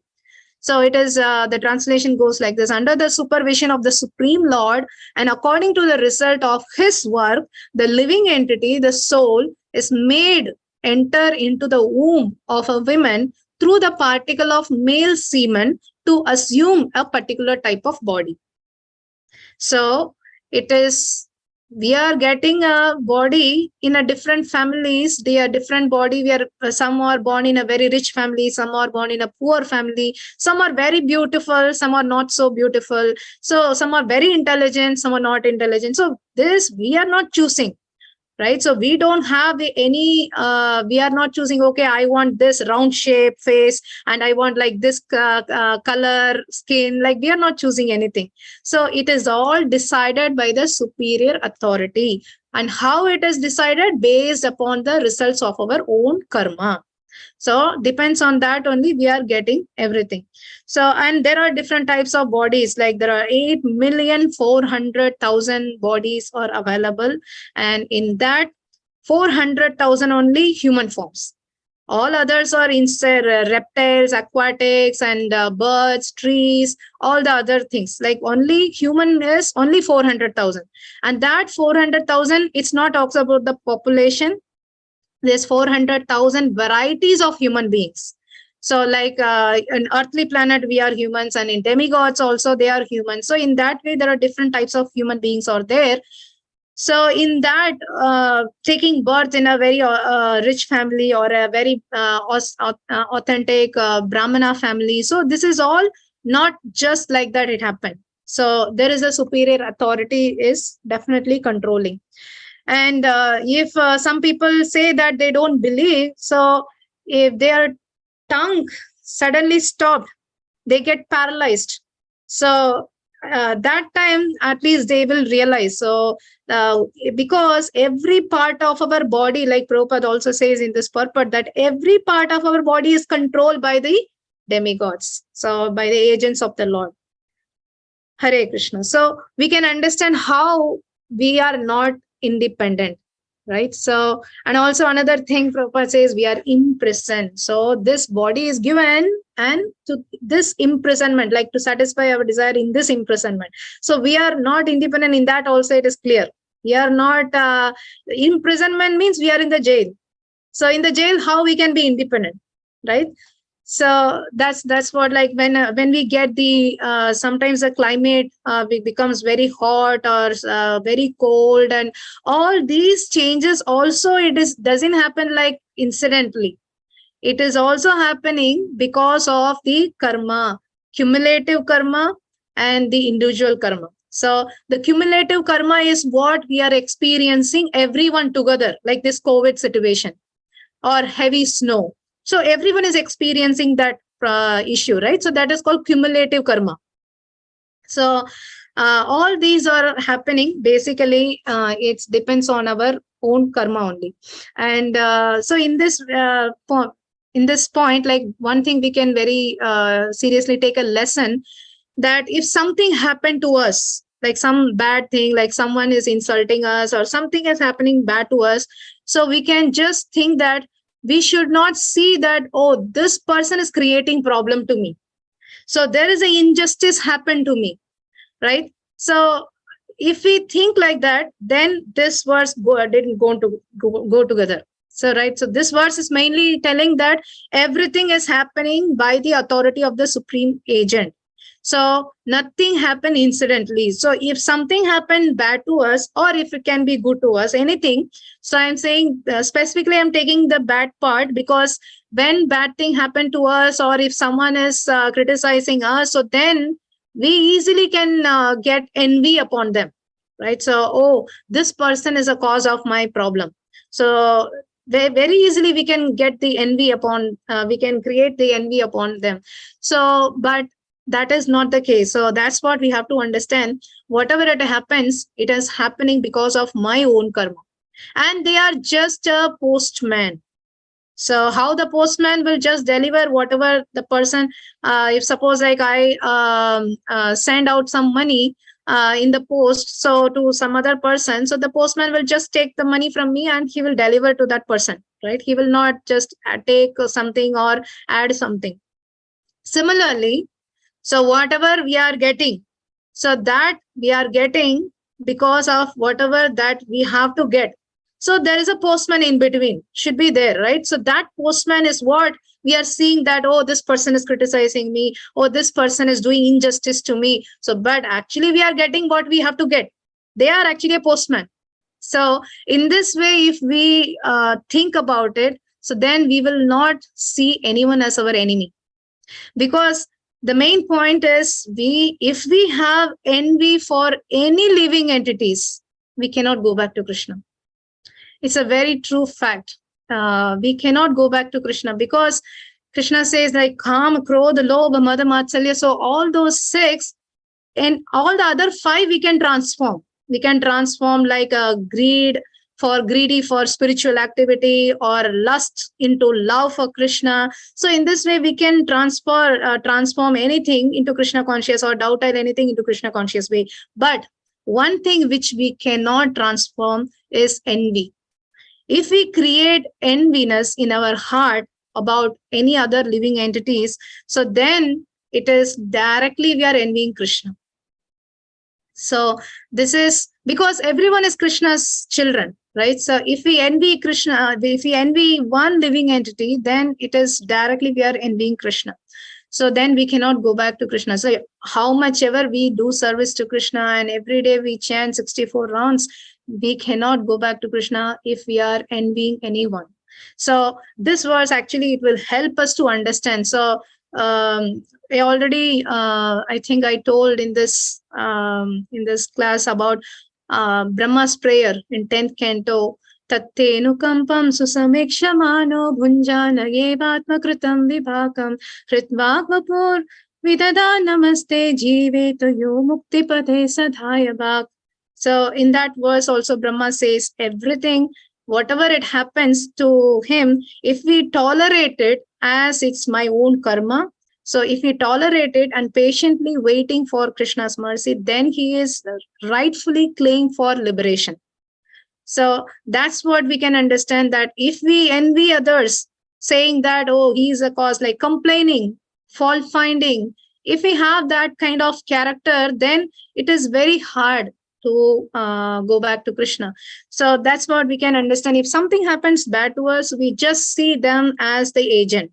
So it is the translation goes like this: under the supervision of the Supreme Lord and according to the result of his work, the living entity, the soul, is made enter into the womb of a woman through the particle of male semen to assume a particular type of body. So it is, we are getting a body in a different families. They are different body. We are some are born in a very rich family, some are born in a poor family, some are very beautiful, some are not so beautiful. So some are very intelligent, some are not intelligent. So this we are not choosing, right? So we don't have any we are not choosing, okay, I want this round shape face and I want like this color skin. Like we are not choosing anything. So it is all decided by the superior authority. And how it is decided? Based upon the results of our own karma. So depends on that only we are getting everything. So, and there are different types of bodies, like there are 8,400,000 bodies are available, and in that 400,000 only human forms. All others are instead reptiles, aquatics, and birds, trees, all the other things. Like only human is only 400,000, and that 400,000, it's not talks about the population. There's 400,000 varieties of human beings. So like an earthly planet, we are humans, and in demigods also, they are humans. So in that way, there are different types of human beings are there. So in that, taking birth in a very rich family or a very authentic Brahmana family. So this is all not just like that it happened. So there is a superior authority is definitely controlling. And if some people say that they don't believe, so if their tongue suddenly stopped, they get paralyzed. So that time, at least they will realize. So because every part of our body, like Prabhupada also says in this purport, that every part of our body is controlled by the demigods. So by the agents of the Lord. Hare Krishna. So we can understand how we are not independent, right? So, and also another thing Prabhupada says, we are imprisoned. So this body is given, and to this imprisonment, like to satisfy our desire in this imprisonment. So we are not independent in that also, it is clear. We are not, imprisonment means we are in the jail. So in the jail, how we can be independent, right? So that's what, like when we get the sometimes the climate becomes very hot or very cold, and all these changes also, it is doesn't happen like incidentally. It is also happening because of the karma, cumulative karma and the individual karma. So the cumulative karma is what we are experiencing everyone together, like this COVID situation or heavy snow. So everyone is experiencing that issue, right? So that is called cumulative karma. So all these are happening. Basically, it depends on our own karma only. And so in this point, like one thing we can very seriously take a lesson, that if something happened to us, like some bad thing, like someone is insulting us or something is happening bad to us, so we can just think that we should not see that, oh, this person is creating problem to me. So there is an injustice happened to me, right? So if we think like that, then this verse didn't go together. So, right. So this verse is mainly telling that everything is happening by the authority of the supreme agent. So nothing happened incidentally. So if something happened bad to us, or if it can be good to us, anything. So I'm saying specifically, I'm taking the bad part, because when bad thing happened to us, or if someone is criticizing us, so then we easily can get envy upon them, right? So, oh, this person is a cause of my problem. So very easily we can get the envy upon, we can create the envy upon them. So, but that is not the case. So that's what we have to understand. Whatever it happens, it is happening because of my own karma. And they are just a postman. So how the postman will just deliver whatever the person, if suppose like I send out some money in the post, so to some other person, so the postman will just take the money from me and he will deliver to that person, right? He will not just take something or add something. Similarly, so whatever we are getting, so that we are getting because of whatever that we have to get. So there is a postman in between, should be there, right? So that postman is what we are seeing, that, oh, this person is criticizing me, or this person is doing injustice to me. So, but actually we are getting what we have to get. They are actually a postman. So in this way, if we think about it, so then we will not see anyone as our enemy. Because the main point is, if we have envy for any living entities, we cannot go back to Krishna. It's a very true fact. We cannot go back to Krishna, because Krishna says like Kam, Krodha, Lobha, Mada, Matsalya. So all those 6 and all the other 5 we can transform. We can transform like a greedy for spiritual activity, or lust into love for Krishna. So in this way, we can transform anything into Krishna conscious, or doubtile anything into Krishna conscious way. But one thing which we cannot transform is envy. If we create enviness in our heart about any other living entities, so then it is directly we are envying Krishna. So this is because everyone is Krishna's children, right? So if we envy Krishna, if we envy one living entity, then it is directly we are envying Krishna. So then we cannot go back to Krishna. So how much ever we do service to Krishna and every day we chant 64 rounds, we cannot go back to Krishna if we are envying anyone. So this verse actually, it will help us to understand. So I already, I think I told in this class about Brahma's prayer in 10th canto. Tattenukampam susamekshamano bhunjana yevatmakritam vibhakam hritvagvapur vidada namaste jiveto muktipade sadhayabhak. So in that verse also Brahma says everything, whatever it happens to him, if we tolerate it as it's my own karma, so if we tolerate it and patiently waiting for Krishna's mercy, then he is rightfully claiming for liberation. So that's what we can understand, that if we envy others, saying that, oh, he is a cause, like complaining, fault finding, if we have that kind of character, then it is very hard to go back to Krishna. So that's what we can understand. If something happens bad to us, we just see them as the agent.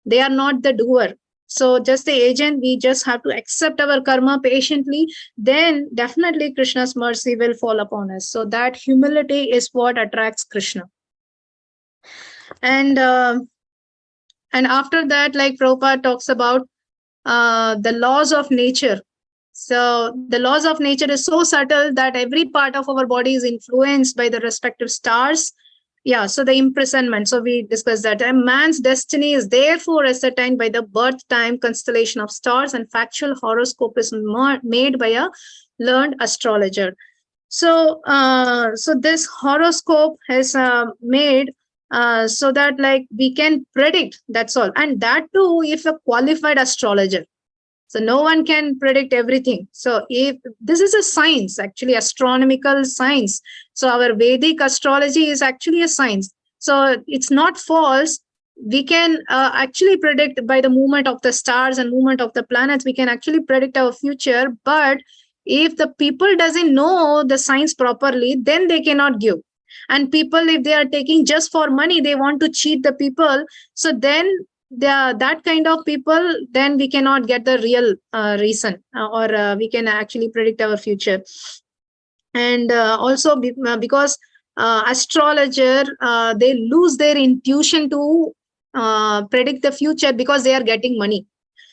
They are not the doer. So just the agent, we just have to accept our karma patiently, then definitely Krishna's mercy will fall upon us. So that humility is what attracts Krishna. And after that, like Prabhupada talks about the laws of nature. So the laws of nature is so subtle that every part of our body is influenced by the respective stars. Yeah, so the imprisonment. So we discussed that. A man's destiny is therefore ascertained by the birth time constellation of stars, and factual horoscope is made by a learned astrologer. So, so this horoscope is made so that like we can predict, that's all. And that too, if a qualified astrologer. So no one can predict everything. So if this is a science, actually astronomical science. So our Vedic astrology is actually a science. So it's not false. We can actually predict by the movement of the stars and movement of the planets. We can actually predict our future. But if the people doesn't know the science properly, then they cannot give. And people, if they are taking just for money, they want to cheat the people. So then that kind of people, then we cannot get the real reason, or we can actually predict our future. And also because astrologer, they lose their intuition to predict the future because they are getting money.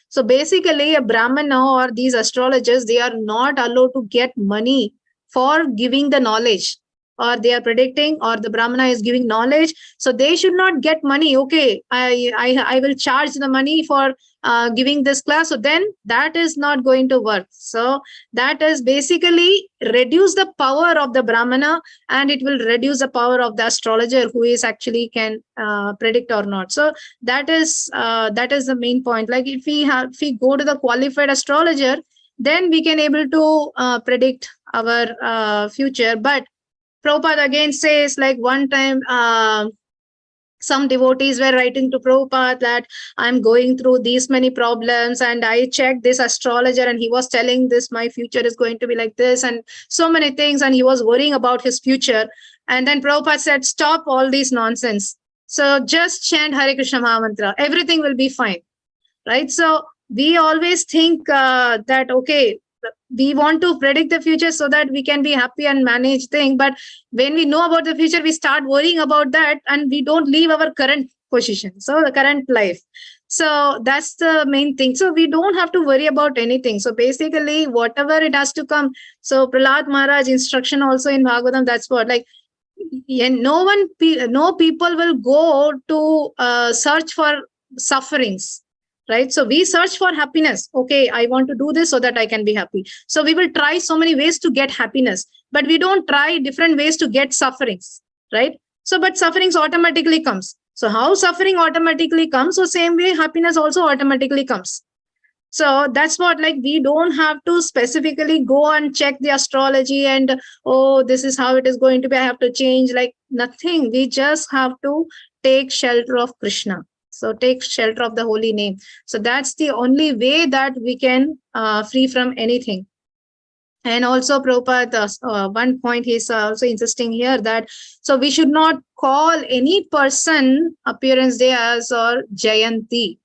So basically a Brahmana or these astrologers, they are not allowed to get money for giving the knowledge. or they are predicting, or the Brahmana is giving knowledge. So they should not get money. Okay, I will charge the money for giving this class. So then that is not going to work. So that is basically reduce the power of the Brahmana, and it will reduce the power of the astrologer who is actually can predict or not. So that is the main point. Like if we go to the qualified astrologer, then we can able to predict our future. But Prabhupada again says, like one time some devotees were writing to Prabhupada that I'm going through these many problems, and I checked this astrologer and he was telling this, my future is going to be like this, and so many things, and he was worrying about his future. And then Prabhupada said, stop all these nonsense. So just chant Hare Krishna Mahamantra. Everything will be fine. Right? So we always think that, okay, we want to predict the future so that we can be happy and manage things. But when we know about the future, we start worrying about that and we don't leave our current position. So the current life. So that's the main thing. So we don't have to worry about anything. So basically, whatever it has to come. So Prahlad Maharaj instruction also in Bhagavatam, that's what, like, no people will go to search for sufferings. Right? So we search for happiness. Okay, I want to do this so that I can be happy. So we will try so many ways to get happiness, but we don't try different ways to get sufferings. Right? So, but sufferings automatically comes. So how suffering automatically comes, so same way happiness also automatically comes. So that's what, like, we don't have to specifically go and check the astrology and, oh, this is how it is going to be, I have to change, like nothing. We just have to take shelter of Krishna. So take shelter of the holy name. So that's the only way that we can free from anything. And also Prabhupada, one point he's also insisting here that, so we should not call any person appearance day as or Jayanti.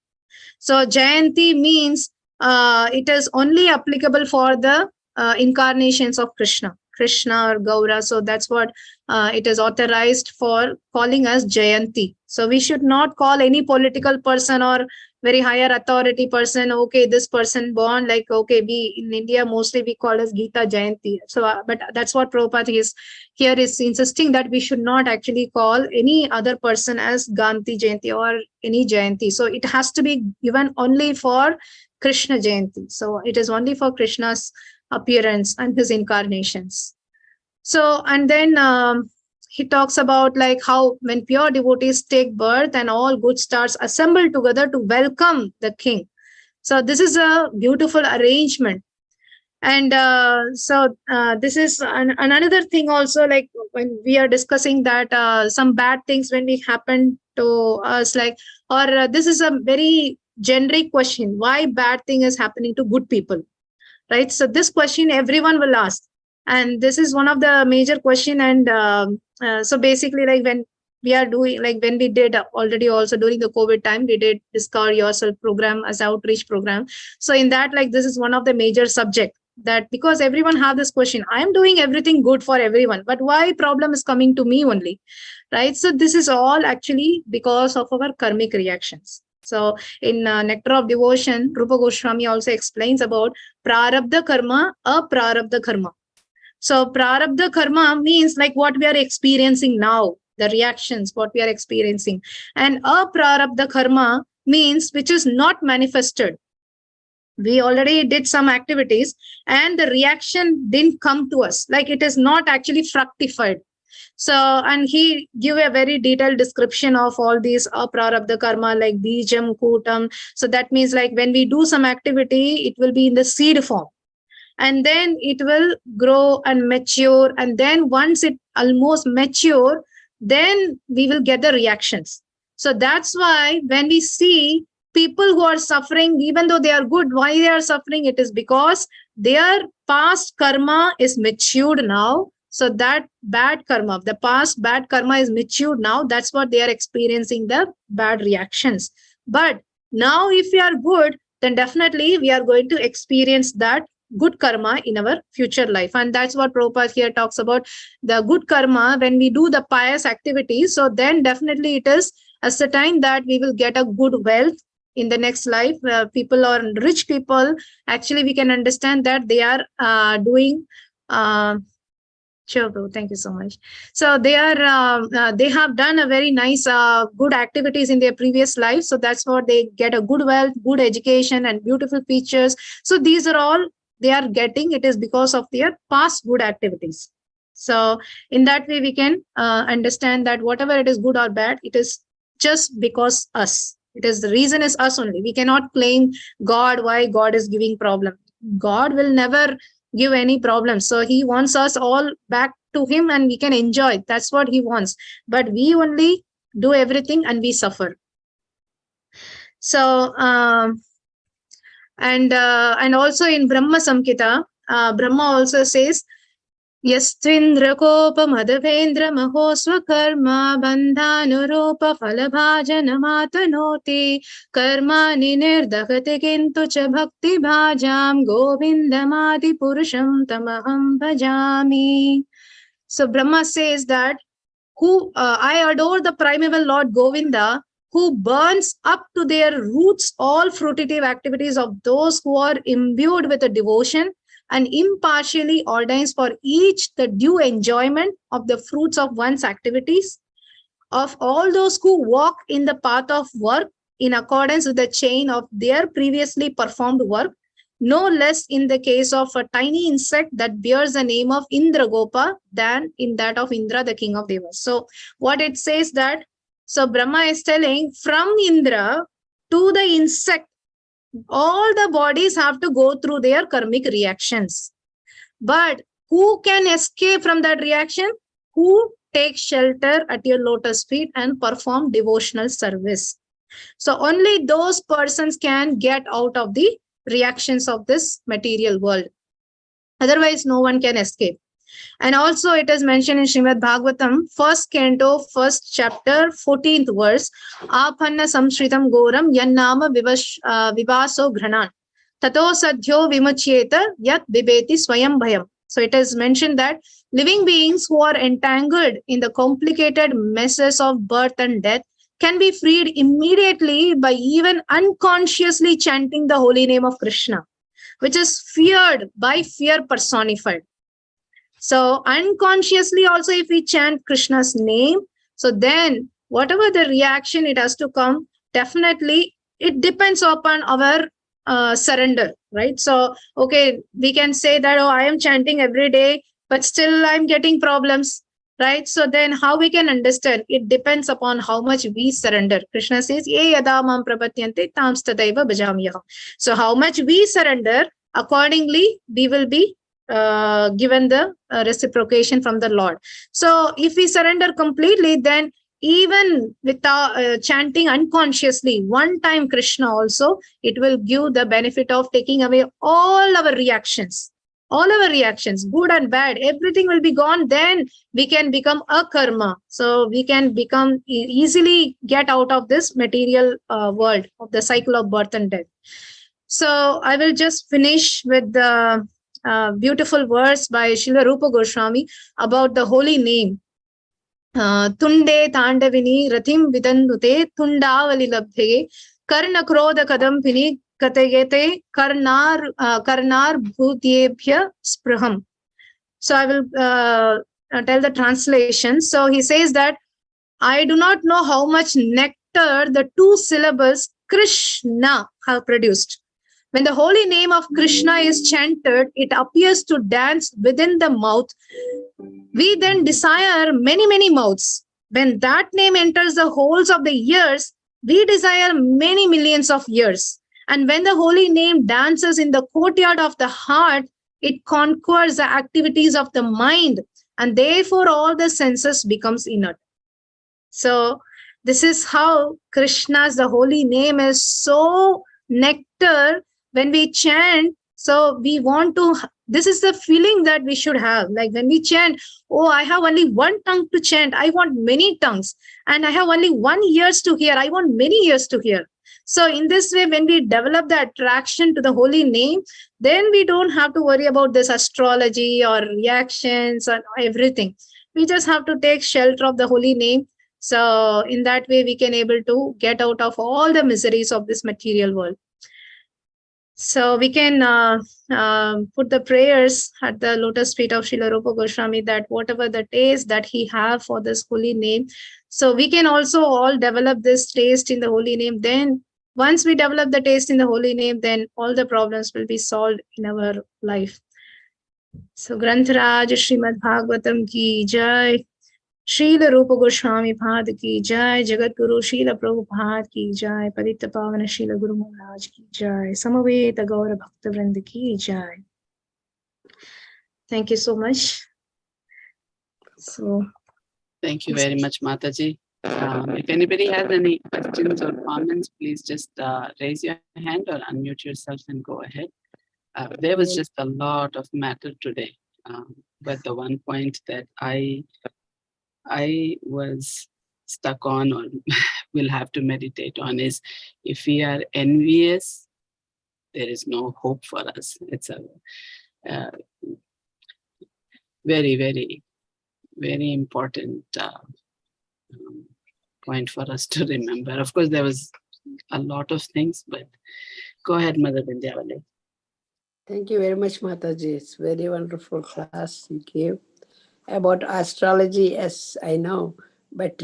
So Jayanti means it is only applicable for the incarnations of Krishna or Gaura. So that's what it is authorized for calling as Jayanti. So we should not call any political person or very higher authority person, okay, this person born, like, okay, we in India mostly we call as Gita Jayanti. So but that's what Prabhupada is here is insisting, that we should not actually call any other person as Gandhi Jayanti or any Jayanti. So it has to be given only for Krishna Jayanti. So it is only for Krishna's appearance and his incarnations. So, and then he talks about like how when pure devotees take birth and all good stars assemble together to welcome the king. So this is a beautiful arrangement. And this is another thing also, like when we are discussing that some bad things when we happen to us, like, or this is a very generic question, why bad thing is happening to good people, right? So this question everyone will ask. And this is one of the major question. And so basically, like when we are doing, like when we did already also during the COVID time, we did Discover Yourself program as outreach program. So in that, like, this is one of the major subject, that because everyone have this question, I am doing everything good for everyone, but why problem is coming to me only, right? So this is all actually because of our karmic reactions. So in Nectar of Devotion, Rupa Goswami also explains about prarabdha karma, aprarabdha karma. So prarabdha karma means like what we are experiencing now, the reactions, what we are experiencing. And aprarabdha karma means which is not manifested. We already did some activities and the reaction didn't come to us, like it is not actually fructified. So, and he give a very detailed description of all these aprarabdha karma, like bijam, kutam. So that means like when we do some activity, it will be in the seed form. And then it will grow and mature. And then once it almost mature, then we will get the reactions. So that's why when we see people who are suffering, even though they are good, why they are suffering? It is because their past karma is matured now. So that bad karma, the past bad karma is matured now. That's what they are experiencing, the bad reactions. But now if we are good, then definitely we are going to experience that good karma in our future life. And that's what Prabhupada here talks about, the good karma when we do the pious activities. So then definitely it is a certain that we will get a good wealth in the next life. People or rich people, actually we can understand that they are doing Sure, bro. Thank you so much. So they have done a very nice, good activities in their previous life. So that's what they get a good wealth, good education, and beautiful features. So these are all they are getting. It is because of their past good activities. So in that way, we can understand that whatever it is good or bad, it is just because us. It is the reason is us only. We cannot claim God why God is giving problem. God will never give any problem. So he wants us all back to him and we can enjoy. That's what he wants. But we only do everything and we suffer. So, and also in Brahma Samhita, Brahma also says, Yastvindra madhavendra maho swakarma bandhanurupa falabhajanamatanoti karmani nirdahate kintu cha bhakti bhajam govindamadi purusham tamaham bhajami. So Brahma says that I adore the primeval Lord Govinda, who burns up to their roots all fruitive activities of those who are imbued with a devotion and impartially ordains for each the due enjoyment of the fruits of one's activities. Of all those who walk in the path of work in accordance with the chain of their previously performed work, no less in the case of a tiny insect that bears the name of Indragopa than in that of Indra, the king of Devas. So what it says that, so Brahma is telling from Indra to the insect, all the bodies have to go through their karmic reactions. But who can escape from that reaction? Who takes shelter at your lotus feet and perform devotional service. So only those persons can get out of the reactions of this material world. Otherwise, no one can escape. And also it is mentioned in Srimad Bhagavatam, 1st canto, 1st chapter, 14th verse, Apanna samshritam goram yannama vivaso ghranan. Tato sadhyo vimuchyeta yat bibeti swayam bhayam. So it is mentioned that living beings who are entangled in the complicated messes of birth and death can be freed immediately by even unconsciously chanting the holy name of Krishna, which is feared by fear personified. So unconsciously also if we chant Krishna's name, so then whatever the reaction it has to come, definitely it depends upon our surrender, right? So, okay, we can say that, oh, I am chanting every day, but still I'm getting problems, right? So then how we can understand? It depends upon how much we surrender. Krishna says, ye yada mam prapatyante tams tadaiva bhajamyaham. So how much we surrender, accordingly, we will be given the reciprocation from the Lord. So if we surrender completely, then even without chanting unconsciously one time Krishna also, it will give the benefit of taking away all our reactions, good and bad, everything will be gone. Then we can become a karma. So we can become easily get out of this material world of the cycle of birth and death. So I will just finish with the beautiful verse by Srila Rupa Goswami about the holy name. Tunde Tandavini Rathim Vidandute Tundavali Labdhe Karna Krodha Kadampini Katayete Karnar Bhutyebhya Spraham. So I will tell the translation. So he says that I do not know how much nectar the two syllables Krishna have produced. When the holy name of Krishna is chanted, it appears to dance within the mouth. We then desire many, many mouths. When that name enters the holes of the ears, we desire many millions of ears. And when the holy name dances in the courtyard of the heart, it conquers the activities of the mind, and therefore all the senses becomes inert. So this is how Krishna's, the holy name is so nectar. When we chant, so we want to, this is the feeling that we should have. Like when we chant, oh, I have only one tongue to chant, I want many tongues. And I have only 1 ears to hear, I want many ears to hear. So in this way, when we develop the attraction to the holy name, then we don't have to worry about this astrology or reactions or everything. We just have to take shelter of the holy name. So in that way, we can able to get out of all the miseries of this material world. So we can put the prayers at the lotus feet of Srila Rupa Goswami, that whatever the taste that he have for this holy name, so we can also all develop this taste in the holy name. Then once we develop the taste in the holy name, then all the problems will be solved in our life. So Grantaraj Srimad Bhagavatam ki jai, Srila Rupa Goswami Pad ki jai, Jagat Guru Srila Prabhupada ki jai, Padita Pavana Srila Guru Maharaj ki jai, Samaveta Gaura Bhakta Vrinda ki jai. Thank you so much. So, Thank you very much, Mataji. If anybody has any questions or comments, please just raise your hand or unmute yourself and go ahead. There was just a lot of matter today, but the one point that I was stuck on or will have to meditate on is, if we are envious, there is no hope for us. It's a very, very, very important point for us to remember. Of course, there was a lot of things, but go ahead, Mother Vindhyavali. Thank you very much, Mataji. It's very wonderful class you gave. About astrology, yes, I know, but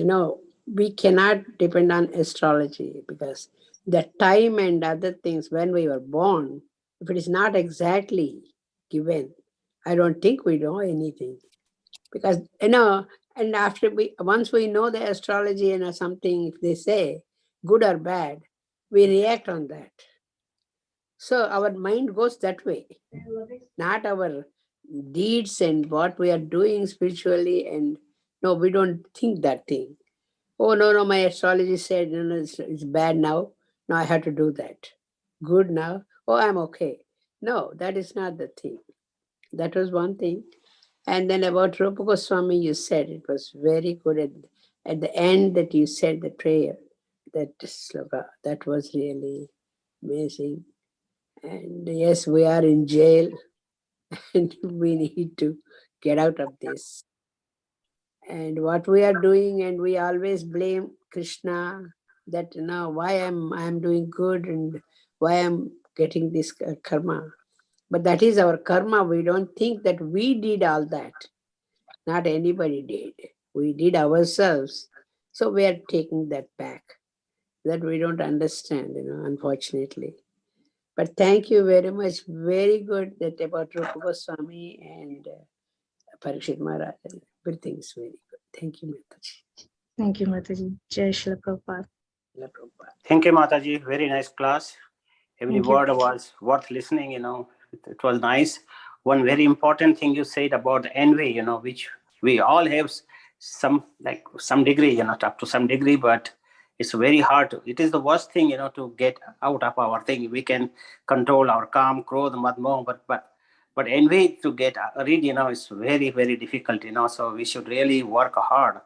we cannot depend on astrology, because the time and other things when we were born, if it is not exactly given, I don't think we know anything. Because and after once we know the astrology and something, if they say good or bad, we react on that. So our mind goes that way, not our deeds and what we are doing spiritually. And no, we don't think that thing. Oh, no, my astrology said it's bad now. Now I have to do that. Good now. Oh, I'm okay. No, that is not the thing. That was one thing. And then about Rupa Goswami, you said it was very good. At the end that you said the prayer, that sloka, that was really amazing. And yes, we are in jail and we need to get out of this. And what we are doing, and we always blame Krishna, that why I'm doing good and why I'm getting this karma. But that is our karma. We don't think that we did all that. Not anybody did. We did ourselves. So we are taking that back. That we don't understand, unfortunately. But thank you very much. Very good that about Rupa Goswami and Parikshit Maharaj. Everything is very good. Thank you, Mataji. thank you, Mataji. Jai Srila Prabhupada. Thank you, Mataji. Very nice class. Every word was worth listening, It was nice. One very important thing you said about envy, which we all have some degree, up to some degree, but it's very hard. It is the worst thing, to get out of our thing. We can control our calm, krodh, mad, moh, but envy to get rid, is very, very difficult, So we should really work hard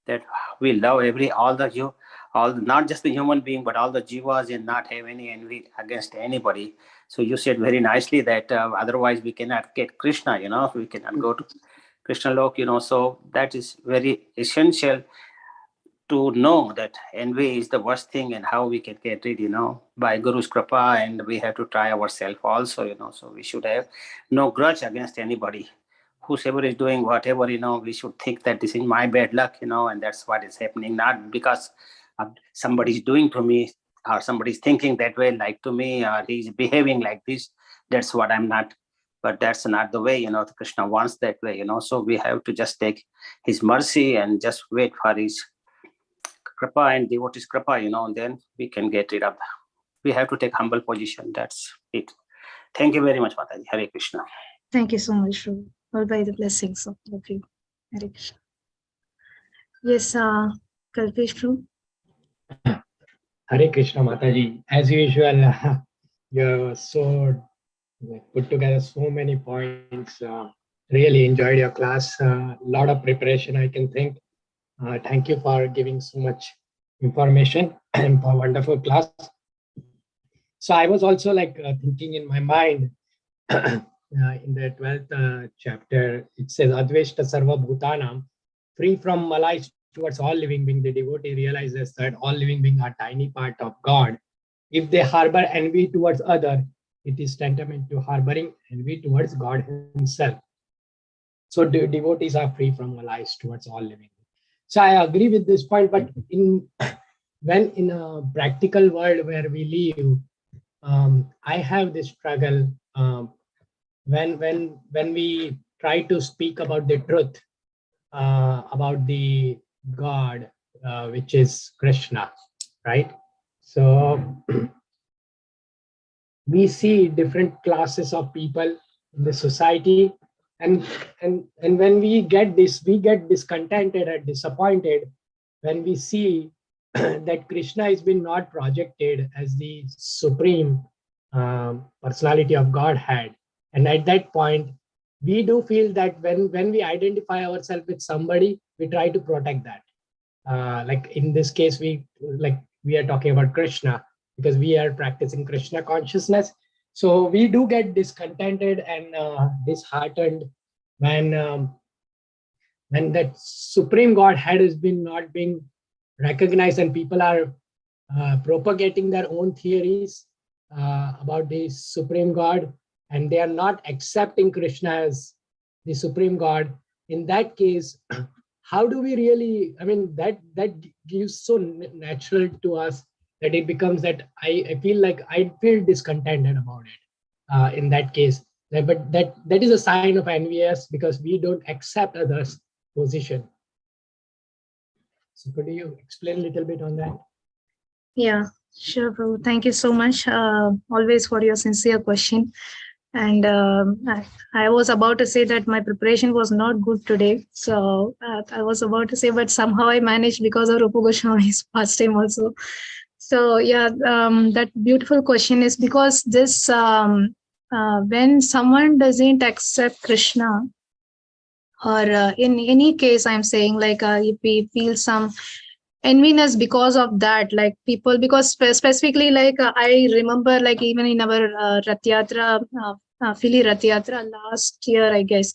that we love not just the human being, but all the jivas, and not have any envy against anybody. So you said very nicely that otherwise we cannot get Krishna, we cannot go to Krishna Lok, so that is very essential to know that envy is the worst thing and how we can get rid, by Guru's Kripa, and we have to try ourselves also, so we should have no grudge against anybody. Whosoever is doing whatever, we should think that this is my bad luck, and that's what is happening, not because somebody's doing to me or somebody's thinking that way like to me, or he's behaving like this. That's what I'm not. But that's not the way, Krishna wants that way, so we have to just take his mercy and just wait for his kripa and devotee's kripa, and then we can get rid of that. We have to take humble position. That's it. Thank you very much, Mataji. Hare Krishna. Thank you so much, Rupa. All by the blessings of all of you. Hare Krishna. Yes, Kalpesh Prabhu. Hare Krishna, Mataji. As usual, you're so put together so many points. Really enjoyed your class. A lot of preparation, I can think. Thank you for giving so much information and for wonderful class. So I was also thinking in my mind, in the 12th chapter, it says, Adveshta Sarva Bhutanam, free from malice towards all living beings. The devotee realizes that all living beings are tiny part of God. If they harbor envy towards other, it is tantamount to harboring envy towards God himself. So devotees are free from malice towards all living. So I agree with this point, but when in a practical world where we live, I have this struggle when we try to speak about the truth, about the God, which is Krishna, right? So we see different classes of people in the society, and when we get discontented and disappointed when we see that Krishna has been not projected as the supreme personality of Godhead. And at that point, we do feel that when we identify ourselves with somebody, we try to protect that. Like in this case, we are talking about Krishna because we are practicing Krishna consciousness. So we do get discontented and disheartened when that supreme Godhead has been not being recognized, and people are propagating their own theories about the supreme God, and they are not accepting Krishna as the supreme God. In that case, how do we really, I mean, that gives so natural to us that it becomes that I feel like I feel discontented about it in that case. But that is a sign of envious because we don't accept others' position. So could you explain a little bit on that? Yeah, sure, Prabhu. Thank you so much always for your sincere question. And I was about to say that my preparation was not good today. So I was about to say, but somehow I managed because of Rupa Goswami's past time also. So yeah, that beautiful question is because this, when someone doesn't accept Krishna, or in any case, I'm saying like if we feel some enviness because of that, like people, because specifically like I remember like even in our Rath Yatra, Philly Rath Yatra last year, I guess,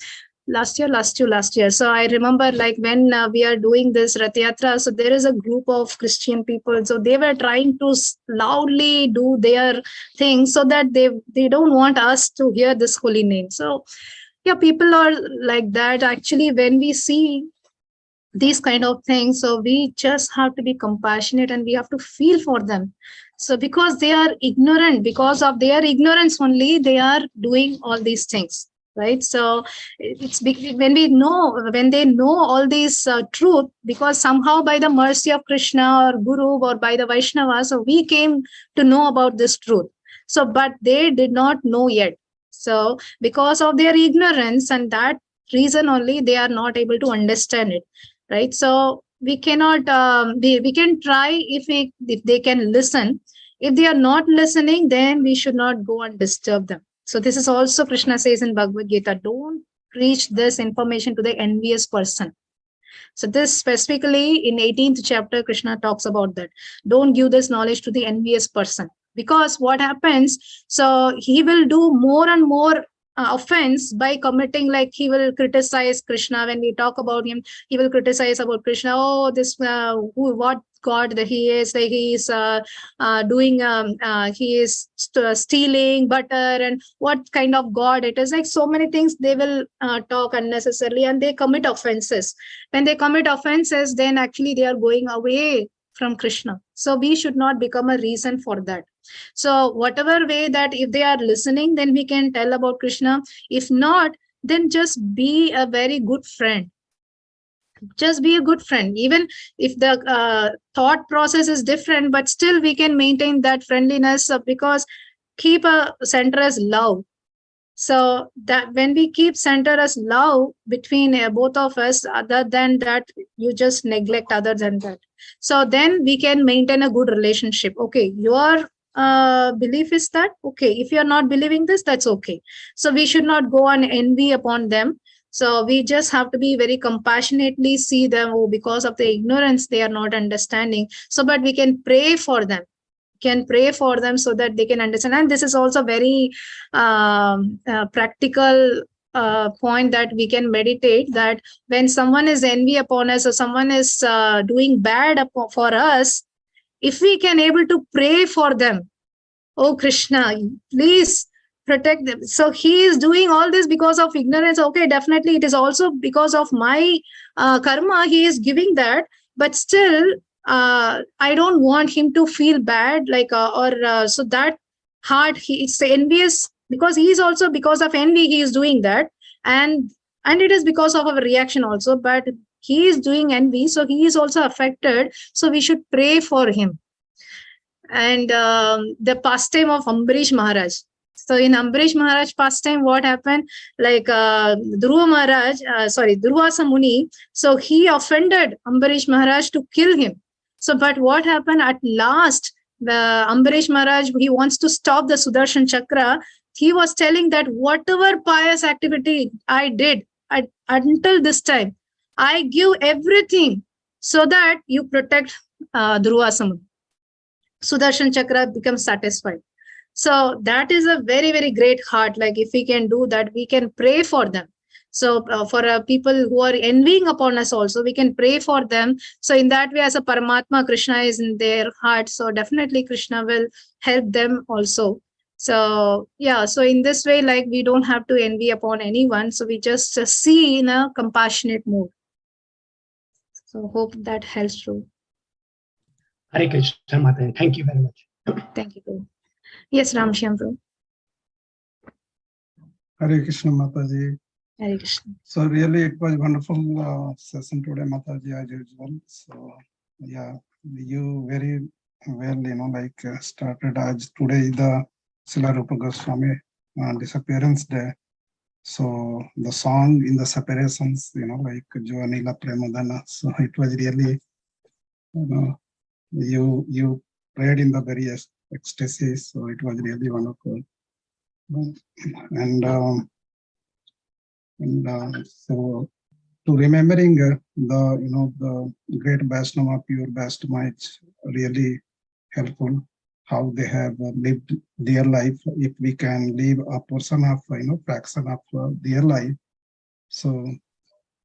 last year. So I remember like when we are doing this Rath Yatra, so there is a group of Christian people, so they were trying to loudly do their thing so that they don't want us to hear this holy name. So yeah, people are like that actually when we see these kind of things. So we just have to be compassionate and we have to feel for them. So because they are ignorant, because of their ignorance only, they are doing all these things, right? So it's when they know all these truth, because somehow by the mercy of Krishna or Guru or by the Vaishnava, so we came to know about this truth. So but they did not know yet. So because of their ignorance and that reason only, they are not able to understand it, right? So we cannot we can try if they can listen. If they are not listening, then we should not go and disturb them. So this is also Krishna says in Bhagavad Gita, don't preach this information to the envious person. So this specifically in 18th chapter, Krishna talks about that. Don't give this knowledge to the envious person, because what happens, so he will do more and more offense by committing, like he will criticize Krishna. When we talk about him, he will criticize about Krishna. Oh, this what God that he is, like he is doing he is stealing butter, and what kind of God it is, like so many things they will talk unnecessarily, and they commit offenses. When they commit offenses, then actually they are going away from Krishna. So we should not become a reason for that. So whatever way that if they are listening, then we can tell about Krishna. If not, then just be a very good friend. Just be a good friend. Even if the thought process is different, but still we can maintain that friendliness because keep a center as love. So that when we keep center as love between both of us, other than that, you just neglect other than that. So then we can maintain a good relationship. Okay, your belief is that, okay, if you're not believing this, that's okay. So we should not go and envy upon them. So we just have to be very compassionately see them. Oh, because of the ignorance, they are not understanding. So, but we can pray for them. Can pray for them so that they can understand. And this is also very practical point that we can meditate, that when someone is envy upon us or someone is doing bad for us, if we can able to pray for them, oh Krishna, please protect them. So he is doing all this because of ignorance. Okay, definitely it is also because of my karma. He is giving that, but still, I don't want him to feel bad, like so that heart he is envious, because he is also, because of envy he is doing that, and it is because of our reaction also. But he is doing envy, so he is also affected. So we should pray for him. And the pastime of Ambarish Maharaj. So in Ambarish Maharaj pastime, what happened? Like Dhruva Maharaj, Durvasa Muni. So he offended Ambarish Maharaj to kill him. So, but what happened at last? The Ambarish Maharaj, he wants to stop the Sudarshan Chakra. He was telling that whatever pious activity I did until this time, I give everything so that you protect Durvasa Muni. Sudarshan Chakra becomes satisfied. So that is a very, very great heart. Like if we can do that, we can pray for them. So for people who are envying upon us also, we can pray for them. So in that way, as a Paramatma, Krishna is in their heart. So definitely Krishna will help them also. So yeah, so in this way, like we don't have to envy upon anyone. So we just see in a compassionate mood. So hope that helps too. Hare Krishna, Mata. Thank you very much. Thank you. Yes, Ramshyam bro. Hare Krishna, Mataji. Hare Krishna. So really, it was wonderful session today, Mataji, as usual. So yeah, you very well, started as today the Srila Rupa Goswami disappearance day. So the song in the separations, like Jo Anila Premadana. So it was really, you prayed in the very ecstasy. So it was really wonderful. And so to remembering the great Vaishnava, pure Vaishnava, it's really helpful how they have lived their life. If we can live a portion of, fraction of their life. So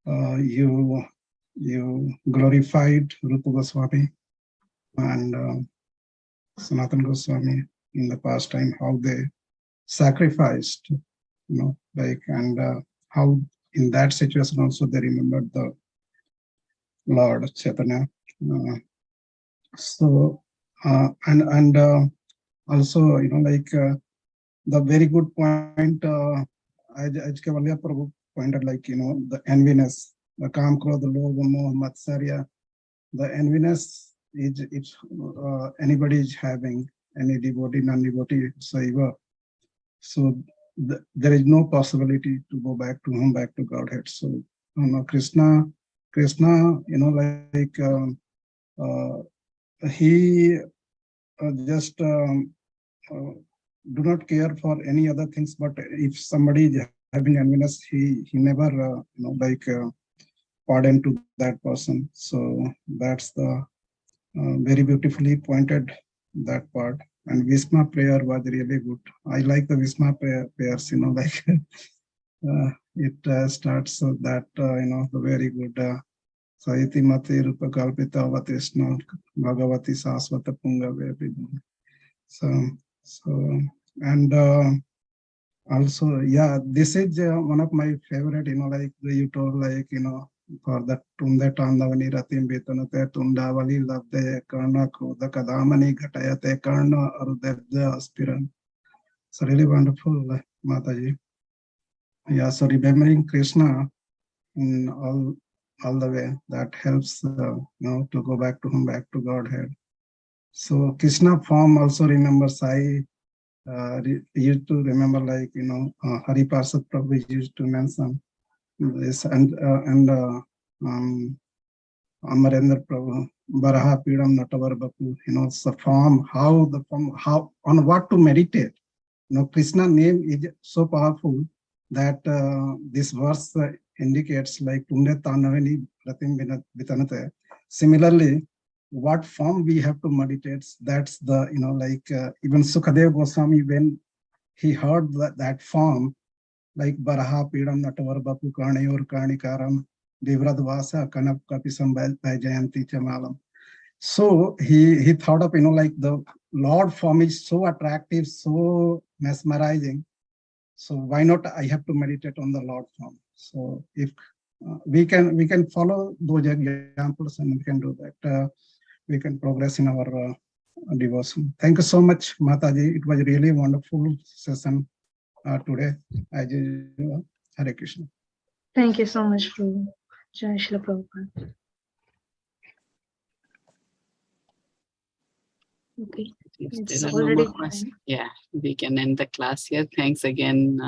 you glorified Rupa Goswami and Sanatana Goswami in the past time, how they sacrificed, and how in that situation also they remembered the Lord Chaitanya. And also, the very good point HG Prabhu pointed, the enviness, the Kam, Krodha, Lobha, Moh, Matsarya. The enviness is if anybody is having, any devotee, non-devotee, so there is no possibility to go back to Godhead. So Krishna, he just do not care for any other things. But if somebody is having enviness, he never pardon to that person. So that's the very beautifully pointed that part. And Visma prayer was really good. I like the Visma prayers, it starts so that, the very good. Saiti Mati Rupa Kalpita Vatishna Bhagavati Saswata Punga. So, and also, yeah, this is one of my favorite, you told, for that Tunda Tandavani Ratim Betanate Tundavali Labde Karna Kruda Kadamani Gatayate Karna Arudebja aspirant. So really wonderful, Mataji. Yeah, so remembering Krishna in all the way, that helps to go back to Godhead. So Krishna form also remembers. I used to remember, Hari Parsad Prabhu used to mention this, and Amarendra Prabhu, Baraha Pidam Natavar Bapu, the form, how on what to meditate. Krishna name is so powerful that this verse indicates, like Tunde Tanavani Ratim Vitanate. Similarly, what form we have to meditate, that's the, even Sukadev Goswami, when he heard that form, like Baraha Pidam Natavar Bapu Karnayor Karnikaram Devradvasa Kanap Kapisam Jayanti Chamalam. So he thought of, the Lord form is so attractive, so mesmerizing, So why not I have to meditate on the Lord form? So if we can follow those examples and we can do that, we can progress in our devotion. Thank you so much, Mataji. It was really wonderful session today. Hare Krishna. Thank you so much, Prabhu. Jai Shri Prabhupada. Okay. If It's there are no already more questions, yeah, we can end the class here. Thanks again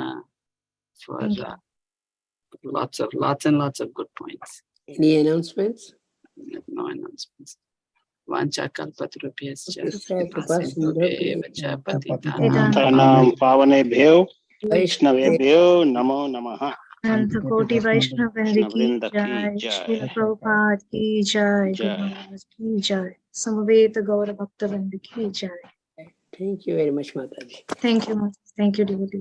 for Thank you. lots and lots of good points. Any announcements? No announcements. Vancha kalpatarubhyascha Kripasya kripasindhubheva cha Patitanam Tanam Pavanebhyo Vaishnava. Vaishnavebhyo Namo Namaha. And the Koti Vaishnavrinda ki Vrinda jai, ki jai. Srila Prabhupada ki jai, Guru Jai. Maharaj ki jai, Samaveta Gaura Bhakta Vrinda ki jai. Thank you very much, Mataji. Thank you, devotees.